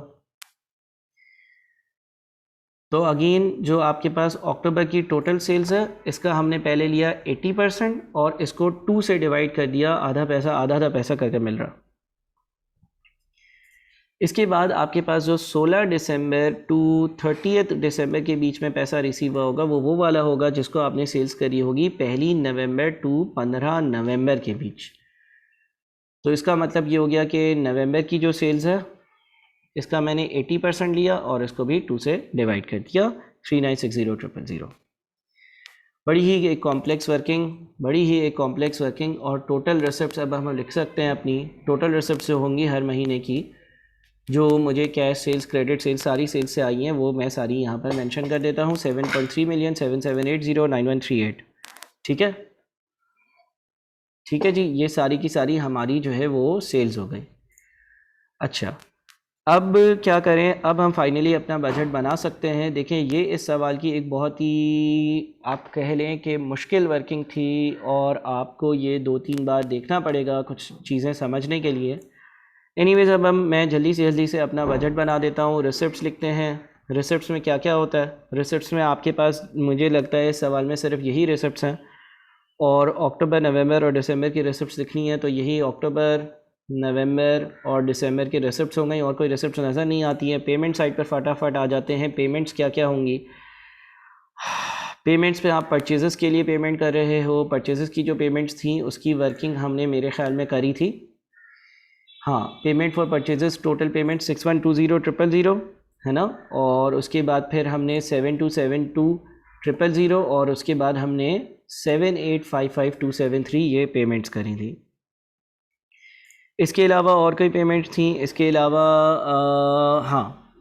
A: तो अगेन जो आपके पास अक्टूबर की टोटल सेल्स है, इसका हमने पहले लिया 80% और इसको 2 से डिवाइड कर दिया, आधा आधा पैसा करके मिल रहा। इसके बाद आपके पास जो 16 दिसंबर टू 30 दिसंबर के बीच में पैसा रिसीव हुआ होगा वो वाला होगा जिसको आपने सेल्स करी होगी 1 नवंबर टू 15 नवंबर के बीच। तो इसका मतलब ये हो गया कि नवंबर की जो सेल्स है इसका मैंने 80% लिया और इसको भी 2 से डिवाइड कर दिया, 3960,000। बड़ी ही एक कॉम्प्लेक्स वर्किंग। और टोटल रिसिप्ट्स अब हम लिख सकते हैं अपनी। टोटल रिसिप्ट्स जो होंगी हर महीने की, जो मुझे कैश सेल्स, क्रेडिट सेल्स, सारी सेल्स से आई हैं, वो मैं सारी यहाँ पर मेंशन कर देता हूँ। 7.3 मिलियन 77809138, ठीक है। ठीक है जी, ये सारी की सारी हमारी जो है वो सेल्स हो गई। अच्छा, अब क्या करें? अब हम फाइनली अपना बजट बना सकते हैं। देखें, ये इस सवाल की एक बहुत ही, आप कह लें कि मुश्किल वर्किंग थी और आपको ये 2-3 बार देखना पड़ेगा कुछ चीज़ें समझने के लिए। एनीवेज, अब मैं जल्दी से अपना बजट बना देता हूँ। रिसिप्ट्स लिखते हैं। रिसिप्ट्स में क्या क्या होता है? रिसिप्ट्स में आपके पास, मुझे लगता है इस सवाल में सिर्फ यही रिसिप्ट्स हैं, और अक्टूबर, नवंबर और दिसंबर की रिसिप्ट्स लिखनी है, तो यही अक्टूबर, नवंबर और दिसंबर की रिसिप्ट्स हो गई, और कोई रिसिप्ट्स नज़र नहीं आती हैं। पेमेंट साइड पर फटाफट आ जाते हैं। पेमेंट्स क्या क्या होंगी? पेमेंट्स पे आप परचेज़ेस के लिए पेमेंट कर रहे हो। परचेज़ेस की जो पेमेंट्स थी उसकी वर्किंग हमने मेरे ख्याल में करी थी। हाँ, payment for purchases, total payment 6120,000 है ना। और उसके बाद फिर हमने 7272,000 और उसके बाद हमने 7855,273 ये पेमेंट्स करी थी। इसके अलावा और कोई पेमेंट थी? इसके अलावा हाँ,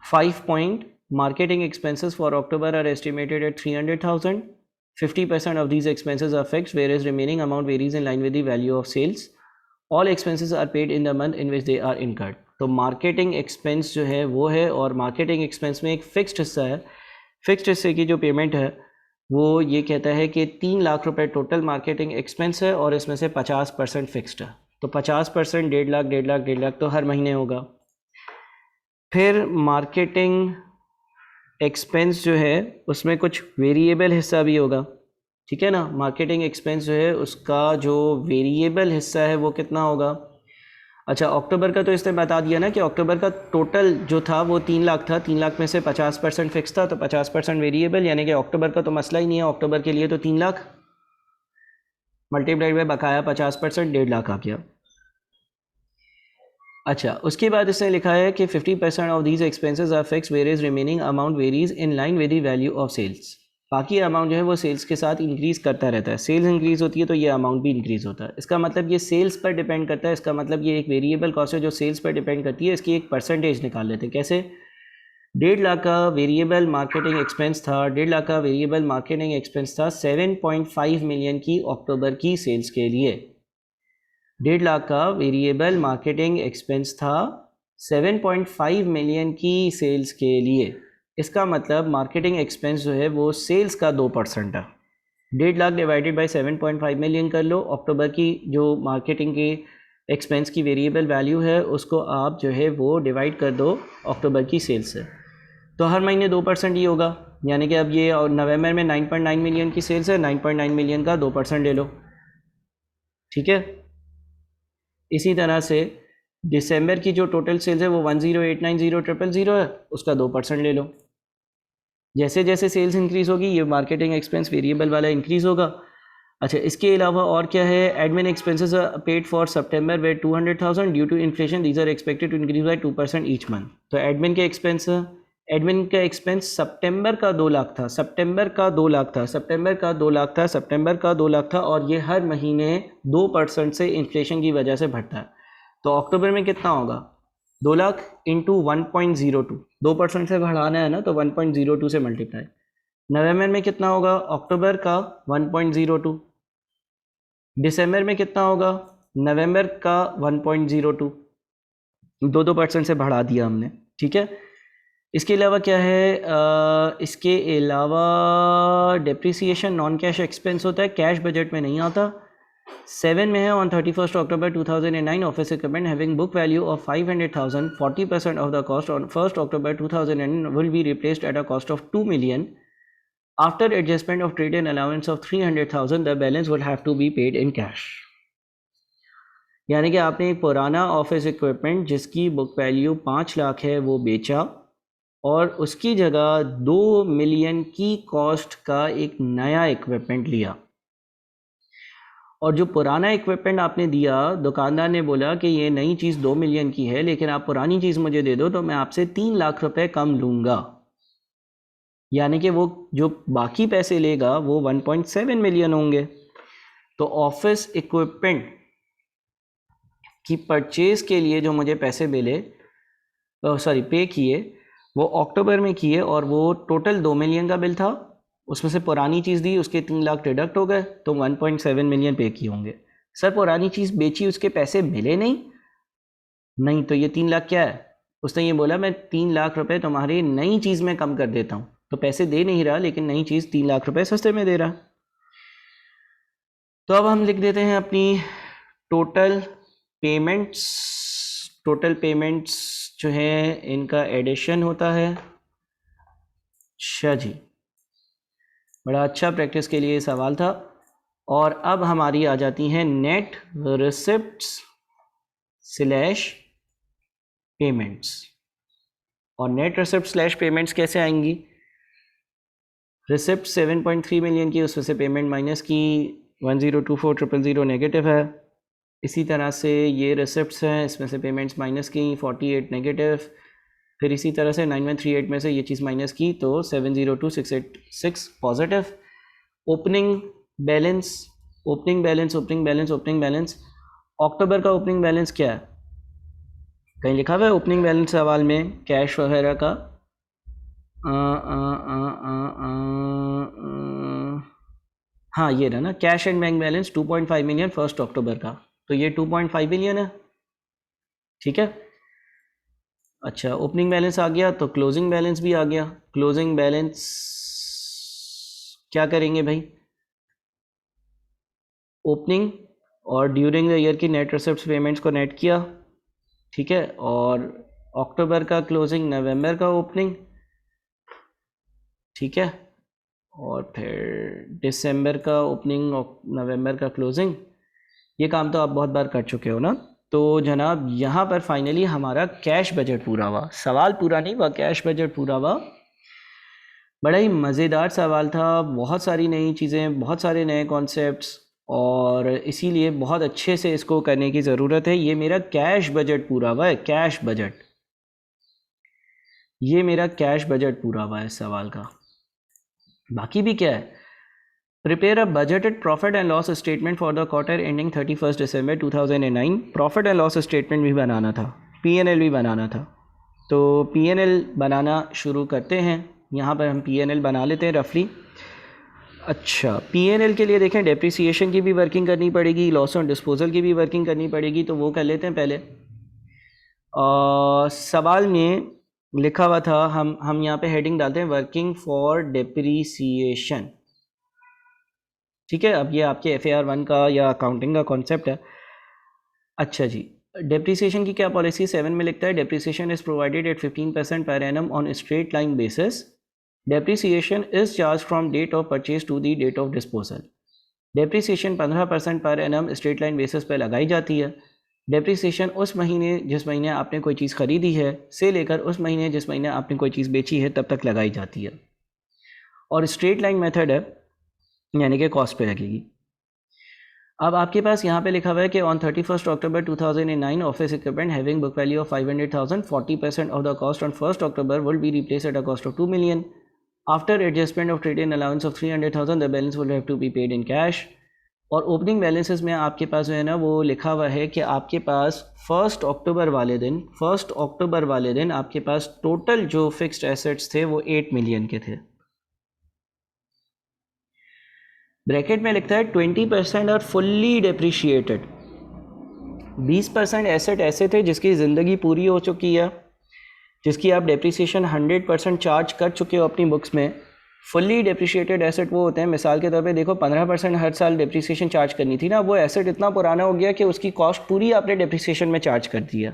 A: 5 point marketing expenses for October are estimated at 300,000. 50% of these expenses are fixed, whereas remaining amount varies in line with the value of sales. All expenses are paid in the month in which they are incurred. तो marketing expense जो है वो है, और marketing expense में एक fixed हिस्सा है। फ़िक्स्ड हिस्से की जो पेमेंट है वो ये कहता है कि 3 लाख रुपए टोटल मार्केटिंग एक्सपेंस है और इसमें से 50% फिक्स्ड है। तो 50% 1.5 लाख तो हर महीने होगा। फिर मार्केटिंग एक्सपेंस जो है उसमें कुछ वेरिएबल हिस्सा भी होगा, ठीक है ना। मार्केटिंग एक्सपेंस जो है उसका जो वेरिएबल हिस्सा है वो कितना होगा? अच्छा, अक्टूबर का तो इसने बता दिया ना कि अक्टूबर का टोटल जो था वो 3 लाख था। 3 लाख में से 50% फिक्स था, तो 50% वेरिएबल, यानी कि अक्टूबर का तो मसला ही नहीं है। अक्टूबर के लिए तो 3 लाख मल्टीप्लाइड बाय बकाया 50%, 1.5 लाख आ गया। अच्छा, उसके बाद इसने लिखा है कि 50% of these expenses are fixed, various remaining amount varies in line with the value of sales. बाकी अमाउंट जो है वो सेल्स के साथ इंक्रीज़ करता रहता है। सेल्स इंक्रीज़ होती है तो ये अमाउंट भी इंक्रीज़ होता है। इसका मतलब ये सेल्स पर डिपेंड करता है। इसका मतलब ये एक वेरिएबल कॉस्ट है जो सेल्स पर डिपेंड करती है। इसकी एक परसेंटेज निकाल लेते हैं। कैसे? 1.5 लाख का वेरिएबल मार्केटिंग एक्सपेंस था, 1.5 लाख का वेरिएबल मार्केटिंग एक्सपेंस था 7.5 मिलियन की अक्टूबर की सेल्स के लिए। 1.5 लाख का वेरिएबल मार्केटिंग एक्सपेंस था 7.5 मिलियन की सेल्स के लिए। इसका मतलब मार्केटिंग एक्सपेंस जो है वो सेल्स का 2% है। 1.5 लाख डिवाइडेड बाई 7.5 मिलियन कर लो। अक्टूबर की जो मार्केटिंग के एक्सपेंस की वेरिएबल वैल्यू है उसको आप जो है वो डिवाइड कर दो अक्टूबर की सेल्स से, तो हर महीने 2% ही होगा। यानी कि अब ये और नवंबर में 9.9 मिलियन की सेल्स है, 9.9 मिलियन का 2% ले लो। ठीक है। इसी तरह से दिसंबर की जो टोटल सेल्स है वो 10890,000 है, उसका 2% ले लो। जैसे जैसे सेल्स इंक्रीज़ होगी ये मार्केटिंग एक्सपेंस वेरिएबल वाला इंक्रीज़ होगा। अच्छा, इसके अलावा और क्या है? Admin expenses paid for September were 200,000 due to inflation, these are expected to increase by 2% each month. तो एडमिन का एक्सपेंस सितंबर का 2 लाख था, सितंबर का 2 लाख था, सितंबर का 2 लाख था, सितंबर का 2 लाख था, और ये हर महीने 2% से इन्फ्लेशन की वजह से बढ़ता है। तो अक्टूबर में कितना होगा? 2 लाख इंटू 1.02, 2% से बढ़ाना है ना, तो 1.02 से मल्टीप्लाई। नवंबर में कितना होगा? अक्टूबर का 1.02। दिसंबर में कितना होगा? नवंबर का 1.02। 2% से बढ़ा दिया हमने। ठीक है। इसके अलावा क्या है? इसके अलावा डेप्रिसिएशन नॉन कैश एक्सपेंस होता है, कैश बजट में नहीं आता। 7 में है, on 31 October 2009 office equipment having book value of 500,000, 40% of the cost on 1 October 2009 will be replaced eight a cost of 2 million. After adjustment of trade and allowance of 300,000, the balance would have to be paid in cash. यानी कि आपने एक पुराना office equipment जिसकी book value 5 lakh है वो बेचा और उसकी जगह 2 मिलियन की कॉस्ट का एक नया इक्विपमेंट लिया। और जो पुराना इक्विपमेंट आपने दिया, दुकानदार ने बोला कि ये नई चीज़ 2 मिलियन की है, लेकिन आप पुरानी चीज़ मुझे दे दो तो मैं आपसे 3 लाख रुपए कम लूँगा। यानी कि वो जो बाकी पैसे लेगा वो 1.7 मिलियन होंगे। तो ऑफिस इक्विपमेंट की परचेज़ के लिए जो मुझे पैसे मिले, पे किए, वो अक्टूबर में किए और वो टोटल 2 मिलियन का बिल था। उसमें से पुरानी चीज़ दी, उसके 3 लाख डिडक्ट हो गए, तो 1.7 मिलियन पे किए होंगे। सर पुरानी चीज़ बेची, उसके पैसे मिले नहीं, तो ये 3 लाख क्या है? उसने ये बोला मैं 3 लाख रुपए तुम्हारी नई चीज़ में कम कर देता हूँ, तो पैसे दे नहीं रहा लेकिन नई चीज़ 3 लाख रुपए सस्ते में दे रहा। तो अब हम लिख देते हैं अपनी टोटल पेमेंट्स। टोटल पेमेंट्स जो है इनका एडिशन होता है। अच्छा जी, बड़ा अच्छा प्रैक्टिस के लिए सवाल था। और अब हमारी आ जाती हैं नेट रिसिप्ट्स स्लैश पेमेंट्स। और नेट रिसिप्ट स्लैश पेमेंट्स कैसे आएंगी? रिसिप्ट 7.3 मिलियन की, उसमें से पेमेंट माइनस की 1024,000 नेगेटिव है। इसी तरह से ये रिसिप्ट्स हैं, इसमें से पेमेंट्स माइनस की 48 नेगेटिव, फिर इसी तरह से 9138 में से ये चीज़ माइनस की तो 702,686 positive. Opening balance, opening balance, opening balance, opening balance. अक्टूबर का ओपनिंग बैलेंस क्या है? कहीं लिखा हुआ है ओपनिंग बैलेंस सवाल में कैश वगैरह का? हाँ ये रहा ना, cash and bank balance 2.5 million 1 अक्टूबर का, तो ये 2.5 मिलियन है। ठीक है। अच्छा, ओपनिंग बैलेंस आ गया तो क्लोजिंग बैलेंस भी आ गया। क्लोजिंग बैलेंस क्या करेंगे भाई? ओपनिंग और ड्यूरिंग द ईयर की नेट रिसिप्ट्स पेमेंट्स को नेट किया। ठीक है। और अक्टूबर का क्लोजिंग, नवंबर का ओपनिंग। ठीक है। और फिर दिसंबर का ओपनिंग और नवंबर का क्लोजिंग। ये काम तो आप बहुत बार कर चुके हो ना। तो जनाब यहाँ पर फाइनली हमारा कैश बजट पूरा हुआ। सवाल पूरा नहीं हुआ, कैश बजट पूरा हुआ। बड़ा ही मज़ेदार सवाल था, बहुत सारी नई चीज़ें, बहुत सारे नए कॉन्सेप्ट्स, और इसीलिए बहुत अच्छे से इसको करने की ज़रूरत है। ये मेरा कैश बजट पूरा हुआ है, कैश बजट, ये मेरा कैश बजट पूरा हुआ है इस सवाल का। बाकी भी क्या है, prepare a budgeted profit and loss statement for the quarter ending 31 December 2009। Profit and loss statement भी बनाना था, पीएनएल भी बनाना था। तो पीएनएल बनाना शुरू करते हैं। यहाँ पर हम पीएनएल बना लेते हैं रफली। अच्छा, पीएनएल के लिए देखें, डेप्रिसिएशन की भी वर्किंग करनी पड़ेगी, लॉस ऑन डिस्पोजल की भी वर्किंग करनी पड़ेगी, तो वो कर लेते हैं पहले। सवाल में लिखा हुआ था, हम यहाँ पे हेडिंग डालते हैं वर्किंग फॉर डेप्रिसिएशन। ठीक है, अब ये आपके FAR 1 का या अकाउंटिंग का कॉन्सेप्ट है। अच्छा जी, डेप्रिसिएशन की क्या पॉलिसी 7 में लिखता है, depreciation is provided at 15% per annum on straight line basis. Depreciation is charge from date of purchase to the date of disposal. Depreciation 15% per annum straight line basis पर लगाई जाती है। डेप्रिसिएशन उस महीने जिस महीने आपने कोई चीज़ खरीदी है से लेकर उस महीने जिस महीने आपने कोई चीज़ बेची है तब तक लगाई जाती है, और स्ट्रेट लाइन मेथड है, यानी कि कॉस्ट पे लगेगी। अब आपके पास यहाँ पे लिखा हुआ है कि on 31 October 2009 office equipment having book value of 500,000, 40% of the cost on 1 October will be replace at a cost of 2 million। After adjustment of trade in allowance of 300,000 the balance will have to be paid in cash. और opening balances में आपके पास जो है ना वो लिखा हुआ है कि आपके पास 1 अक्टूबर वाले दिन आपके पास टोटल जो फिक्स्ड एसेट्स थे वो 8 million के थे। ब्रैकेट में लिखता है 20% आर फुल्ली डेप्रिशिएटेड। 20% एसेट ऐसे थे जिसकी ज़िंदगी पूरी हो चुकी है, जिसकी आप डेप्रिसिएशन 100% चार्ज कर चुके हो अपनी बुक्स में। फुल्ली डेप्रिशिएटेड एसेट वो होते हैं, मिसाल के तौर पे देखो 15% हर साल डेप्रिसिएशन चार्ज करनी थी ना, वो एसेट इतना पुराना हो गया कि उसकी कॉस्ट पूरी आपने डेप्रिसिएशन में चार्ज कर दिया,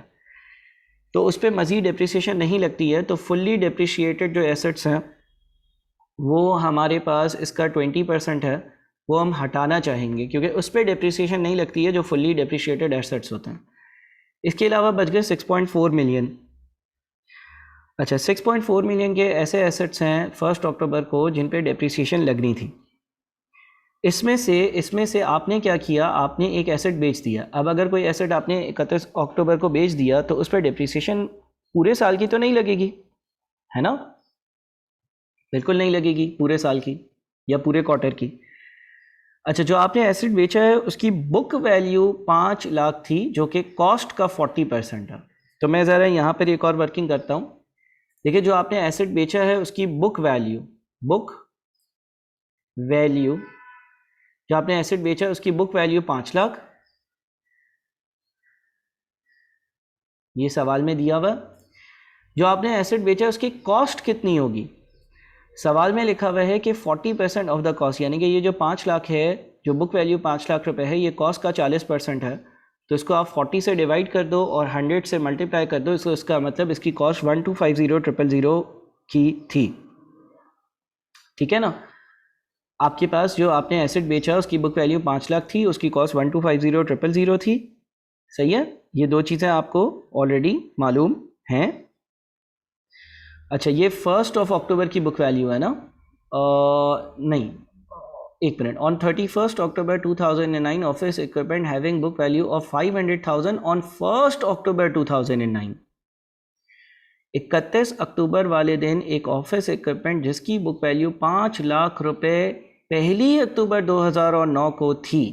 A: तो उस पर मज़ीद डेप्रिसिएशन नहीं लगती है। तो फुल्ली डेप्रिशिएटेड जो एसेट्स हैं वो हमारे पास इसका 20% है, वो हम हटाना चाहेंगे क्योंकि उस पर डेप्रिसिएशन नहीं लगती है जो फुल्ली डेप्रिशिएटेड एसेट्स होते हैं। इसके अलावा बच गए 6.4 मिलियन। अच्छा, 6.4 मिलियन के ऐसे एसेट्स हैं 1 अक्टूबर को जिन पे डेप्रिसिएशन लगनी थी। इसमें से आपने क्या किया, आपने एक एसेट बेच दिया। अब अगर कोई एसेट आपने 31 अक्टूबर को बेच दिया तो उस पर डेप्रिसिएशन पूरे साल की तो नहीं लगेगी, है ना, बिल्कुल नहीं लगेगी पूरे साल की या पूरे क्वार्टर की। अच्छा, जो आपने एसेट बेचा है उसकी बुक वैल्यू 5 लाख थी जो कि कॉस्ट का 40% है। तो मैं ज़रा यहाँ पर एक और वर्किंग करता हूँ। देखिए, जो आपने एसेट बेचा है उसकी बुक वैल्यू जो आपने एसेट बेचा है उसकी बुक वैल्यू 5 लाख, ये सवाल में दिया हुआ। जो आपने एसेट बेचा है उसकी कॉस्ट कितनी होगी, सवाल में लिखा हुआ है कि 40% ऑफ द कॉस्ट, यानी कि ये जो 5 लाख है, जो बुक वैल्यू 5 लाख रुपए है, ये कॉस्ट का 40% है। तो इसको आप 40 से डिवाइड कर दो और 100 से मल्टीप्लाई कर दो। इसका मतलब इसकी कॉस्ट 1250000 की थी। ठीक है ना, आपके पास जो आपने एसेट बेचा उसकी बुक वैल्यू 5 लाख थी, उसकी कॉस्ट 1250000 थी। सही है, ये दो चीज़ें आपको ऑलरेडी मालूम हैं। अच्छा, ये 1 अक्टूबर की बुक वैल्यू है ना, नहीं, एक minute. On 31 October 2009 office equipment having book value of 500,000 on 1 October 2009। 31 अक्टूबर वाले दिन एक ऑफिस इक्विपमेंट जिसकी बुक वैल्यू 5 लाख रुपए 1 अक्टूबर 2009 को थी,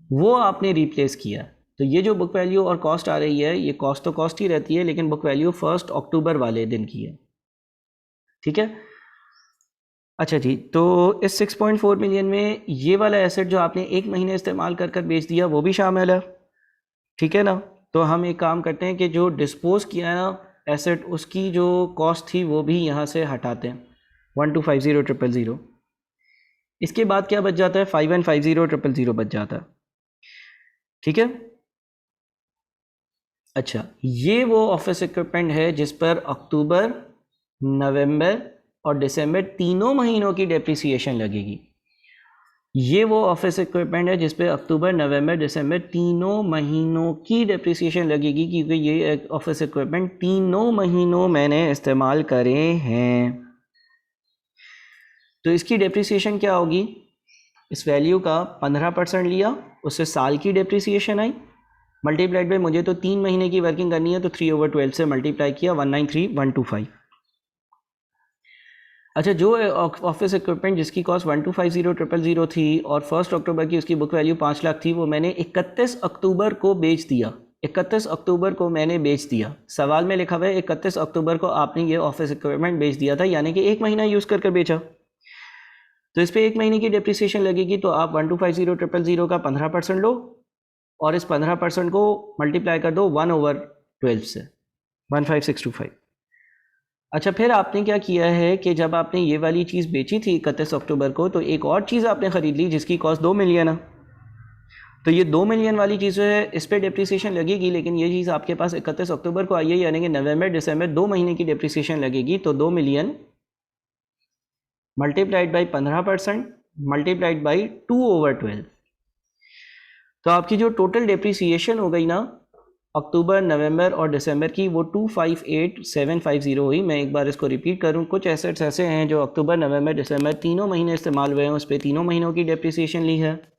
A: वो आपने रिप्लेस किया। तो ये जो बुक वैल्यू और कॉस्ट आ रही है, ये कॉस्ट तो कॉस्ट ही रहती है, लेकिन बुक वैल्यू 1 अक्टूबर वाले दिन की है। ठीक है, अच्छा जी, तो इस 6.4 मिलियन में ये वाला एसेट जो आपने एक महीने इस्तेमाल कर बेच दिया वो भी शामिल है। ठीक है ना, तो हम एक काम करते हैं कि जो डिस्पोज किया है ना एसेट, उसकी जो कॉस्ट थी वो भी यहाँ से हटाते हैं, 1250000। इसके बाद क्या बच जाता है, 515000 बच जाता है। ठीक है, अच्छा, ये वो ऑफिस इक्विपमेंट है जिस पर अक्टूबर, नवंबर और दिसंबर तीनों महीनों की डेप्रिसिएशन लगेगी। ये वो ऑफिस इक्विपमेंट है जिस पे अक्टूबर, नवंबर, दिसंबर तीनों महीनों की डेप्रिसिएशन लगेगी, क्योंकि ये ऑफिस इक्विपमेंट तीनों महीनों मैंने इस्तेमाल करे हैं। तो इसकी डेप्रिसिएशन क्या होगी, इस वैल्यू का 15% लिया, उससे साल की डेप्रिसिएशन आई, मल्टीप्लाइड बाई, मुझे तो 3 महीने की वर्किंग करनी है तो 3/12 से मल्टीप्लाई किया, 193125। अच्छा, जो ऑफिस इक्विपमेंट जिसकी कॉस्ट 1250000 थी और 1 अक्टूबर की उसकी बुक वैल्यू 5 लाख थी, वो मैंने 31 अक्टूबर को बेच दिया। 31 अक्टूबर को मैंने बेच दिया। सवाल में लिखा हुआ है 31 अक्टूबर को आपने ये ऑफिस इक्विपमेंट बेच दिया था, यानी कि 1 महीना यूज़ कर बेचा। तो इस पर 1 महीने की डिप्रिसिएशन लगेगी, तो आप 1250000 का 15% लो और इस 15% को मल्टीप्लाई कर दो 1/12 से, 15625। अच्छा, फिर आपने क्या किया है कि जब आपने ये वाली चीज़ बेची थी 31 अक्टूबर को, तो एक और चीज़ आपने ख़रीद ली जिसकी कॉस्ट 2 मिलियन है। तो ये 2 मिलियन वाली चीज़ जो है इस पर डिप्रिसिएशन लगेगी, लेकिन ये चीज़ आपके पास 31 अक्टूबर को आई है, यानी कि नवंबर दिसंबर 2 महीने की डिप्रिसिएशन लगेगी। तो 2 million multiplied by 15% multiplied by 2/12। तो आपकी जो टोटल डिप्रिसिएशन हो गई ना अक्टूबर, नवंबर और दिसंबर की, वो 258750 हुई। मैं एक बार इसको रिपीट करूं, कुछ एसेट्स ऐसे हैं जो अक्टूबर, नवंबर, दिसंबर तीनों महीने इस्तेमाल हुए हैं, उस पर तीनों महीनों की डिप्रिसिएशन ली है।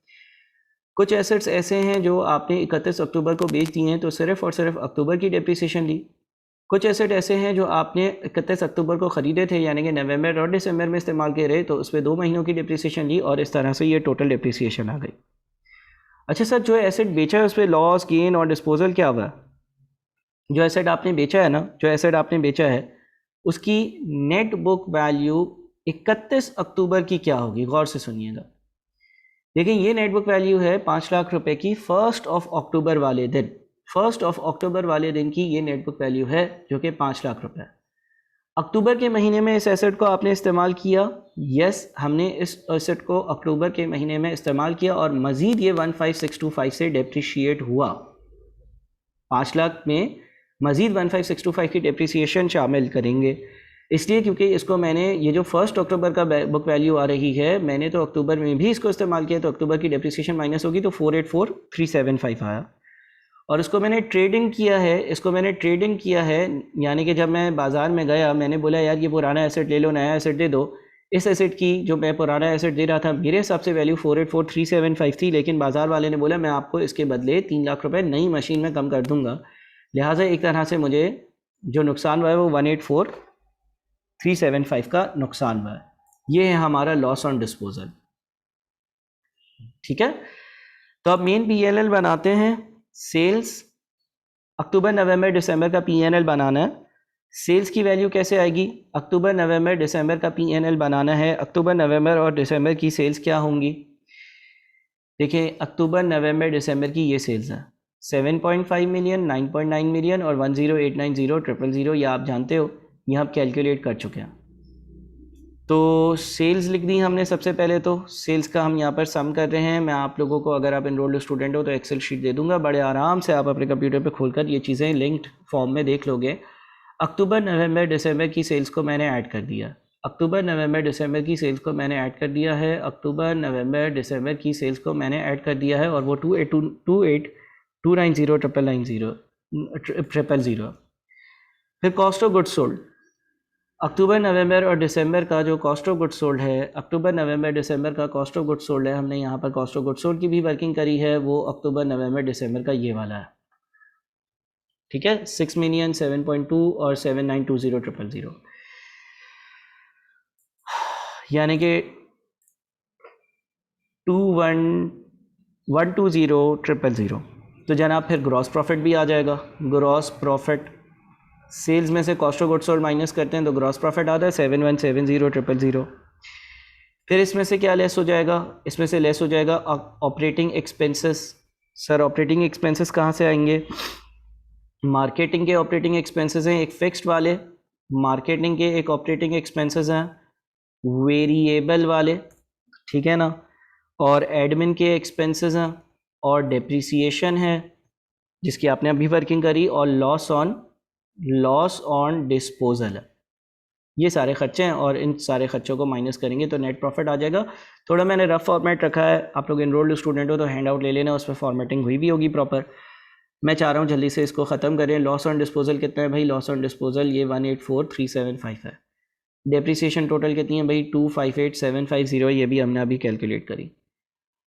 A: कुछ एसेट्स ऐसे हैं जो आपने 31 अक्टूबर को बेच दिए हैं, तो सिर्फ और सिर्फ अक्टूबर की डिप्रिसिएशन ली। कुछ एसेट ऐसे हैं जो आपने 31 अक्टूबर को ख़रीदे थे, यानी कि नवंबर और दिसंबर में इस्तेमाल किए रहे, तो उस पर 2 महीनों की डिप्रिसिएशन ली और इस तरह से ये टोटल डिप्रिसिएशन आ गई। अच्छा सर, जो एसेट बेचा है उस पर लॉस, गेन और डिस्पोजल क्या हुआ? जो एसेट आपने बेचा है ना, जो एसेट आपने बेचा है उसकी नेट बुक वैल्यू 31 अक्टूबर की क्या होगी? गौर से सुनिएगा। देखिए, ये नेट बुक वैल्यू है 5 लाख रुपए की 1 अक्टूबर वाले दिन। 1 अक्टूबर वाले दिन की ये नेट बुक वैल्यू है, जो कि 5 लाख रुपए है। अक्टूबर के महीने में इस एसेट को आपने इस्तेमाल किया। यस, हमने इस एसेट को अक्टूबर के महीने में इस्तेमाल किया और मज़ीद ये 15625 से डेप्रिशिएट हुआ। 5 लाख में मज़ीद 15625 की डेप्रिसिएशन शामिल करेंगे, इसलिए क्योंकि इसको मैंने, ये जो 1 अक्टूबर का बुक वैल्यू आ रही है, मैंने तो अक्टूबर में भी इसको इस्तेमाल किया, तो अक्टूबर की डेप्रिसिएशन माइनस होगी, तो 484375 आया। और इसको मैंने ट्रेडिंग किया है, इसको मैंने ट्रेडिंग किया है, यानी कि जब मैं बाज़ार में गया, मैंने बोला यार ये पुराना एसेट ले लो, नया एसेट दे दो। इस एसेट की जो मैं पुराना एसेट दे रहा था, मेरे हिसाब से वैल्यू 484375 थी, लेकिन बाज़ार वाले ने बोला मैं आपको इसके बदले 3 लाख रुपए नई मशीन में कम कर दूंगा। लिहाजा एक तरह से मुझे जो नुकसान हुआ है वो 184,375 का नुकसान हुआ है। ये है हमारा लॉस ऑन डिस्पोजल। ठीक है, तो अब मेन पीएनएल बनाते हैं। सेल्स अक्टूबर, नवंबर, दिसंबर का पीएनएल बनाना है। सेल्स की वैल्यू कैसे आएगी? अक्टूबर, नवंबर, दिसंबर का पीएनएल बनाना है। अक्टूबर, नवंबर और दिसंबर की सेल्स क्या होंगी? देखिए, अक्टूबर, नवंबर, दिसंबर की ये सेल्स हैं 7.5 मिलियन, 9.9 मिलियन और 10890,000,000। ये आप जानते हो, ये आप कैलकुलेट कर चुके हैं। तो सेल्स लिख दी हमने सबसे पहले। तो सेल्स का हम यहाँ पर सम कर रहे हैं। मैं आप लोगों को, अगर आप एनरोल्ड स्टूडेंट हो तो एक्सेल शीट दे दूंगा, बड़े आराम से आप अपने कंप्यूटर पे खोलकर ये चीज़ें लिंक्ड फॉर्म में देख लोगे। अक्टूबर, नवंबर, दिसंबर की सेल्स को मैंने ऐड कर दिया। अक्टूबर, नवंबर, दिसंबर की सेल्स को मैंने ऐड कर दिया है। अक्टूबर, नवंबर, दिसंबर की सेल्स को मैंने ऐड कर दिया है, और वो 28290990,000,000। फिर कॉस्ट ऑफ गुड्स सोल्ड, अक्टूबर, नवंबर और दिसंबर का जो कॉस्ट ऑफ गुड्स सोल्ड है, अक्टूबर, नवंबर, दिसंबर का कॉस्ट ऑफ गुड्स सोल्ड है, हमने यहाँ पर कॉस्ट ऑफ गुड्स सोल्ड की भी वर्किंग करी है, वो अक्टूबर, नवंबर, दिसंबर का ये वाला है। ठीक है, 6 मिलियन, 7.2 और 7920000, यानी कि 21,120,000। तो जनाब फिर ग्रॉस प्रॉफिट भी आ जाएगा। ग्रॉस प्रॉफिट, सेल्स में से cost of goods sold minus करते हैं तो ग्रॉस प्रॉफिट आता है 71,70,000,000। फिर इसमें से क्या लेस हो जाएगा? इसमें से लेस हो जाएगा operating expenses. Sir, operating expenses कहाँ से आएंगे? मार्केटिंग के ऑपरेटिंग एक्सपेंसेस हैं एक फिक्स्ड वाले, मार्केटिंग के एक ऑपरेटिंग एक्सपेंसेस हैं वेरिएबल वाले, ठीक है ना, और एडमिन के एक्सपेंसेस हैं, और डेप्रिसिएशन है जिसकी आपने अभी वर्किंग करी, और लॉस ऑन डिस्पोजल है। ये सारे खर्चे हैं, और इन सारे खर्चों को माइनस करेंगे तो नेट प्रॉफिट आ जाएगा। थोड़ा मैंने रफ फॉर्मेट रखा है, आप लोग एनरोल्ड स्टूडेंट हो तो हैंड आउट ले लेना, उस पर फॉर्मेटिंग हुई भी होगी प्रॉपर। मैं चाह रहा हूँ जल्दी से इसको ख़त्म करें। लॉस ऑन डिस्पोजल कितना है भाई? लॉस ऑन डिस्पोजल ये 184,375 है। डेप्रिसिएशन टोटल कितनी है भाई? 258,750, ये भी हमने अभी कैलकुलेट करी।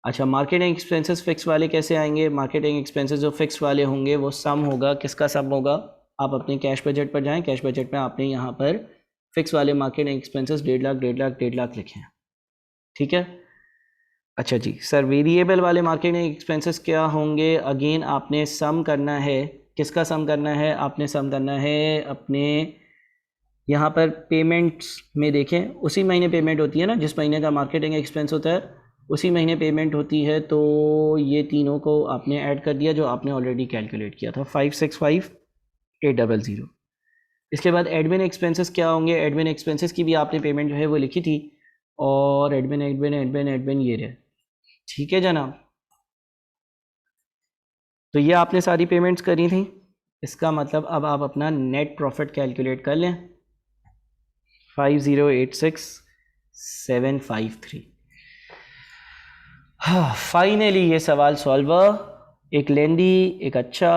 A: अच्छा, मार्केटिंग एक्सपेंसेस फिक्स वाले कैसे आएंगे? मार्केटिंग एक्सपेंसेस जो फिक्स वाले होंगे वो सम होगा, किसका सम होगा? आप अपने कैश बजट पर जाएं, कैश बजट में आपने यहाँ पर फिक्स वाले मार्केटिंग एक्सपेंसेस 1.5 लाख लिखे हैं, ठीक है। अच्छा जी सर, वेरिएबल वाले मार्केटिंग एक्सपेंसेस क्या होंगे? अगेन आपने सम करना है, किसका सम करना है? आपने सम करना है अपने यहाँ पर पेमेंट्स में, देखें उसी महीने पेमेंट होती है ना, जिस महीने का मार्केटिंग एक्सपेंस होता है उसी महीने पेमेंट होती है, तो ये तीनों को आपने ऐड कर दिया जो आपने ऑलरेडी कैलकुलेट किया था, 565800। इसके बाद एडमिन एक्सपेंसेस क्या होंगे? एडमिन एक्सपेंसेस की भी आपने पेमेंट जो है वो लिखी थी, और एडमिन ये रहे, ठीक है जनाब। तो ये आपने सारी पेमेंट्स करी थी, इसका मतलब अब आप अपना नेट प्रॉफिट कैलकुलेट कर लें, 5086753। हाँ, फाइनली ये सवाल सॉल्वर एक लेंदी, एक अच्छा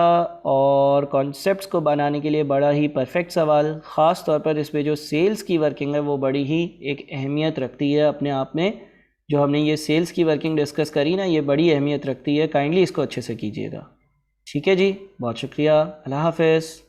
A: और कॉन्सेप्ट्स को बनाने के लिए बड़ा ही परफेक्ट सवाल, ख़ास तौर पर इस पे जो सेल्स की वर्किंग है वो बड़ी ही एक अहमियत रखती है अपने आप में। जो हमने ये सेल्स की वर्किंग डिस्कस करी ना, ये बड़ी अहमियत रखती है, काइंडली इसको अच्छे से कीजिएगा, ठीक है जी। बहुत शुक्रिया, अल्लाह हाफ़िज़।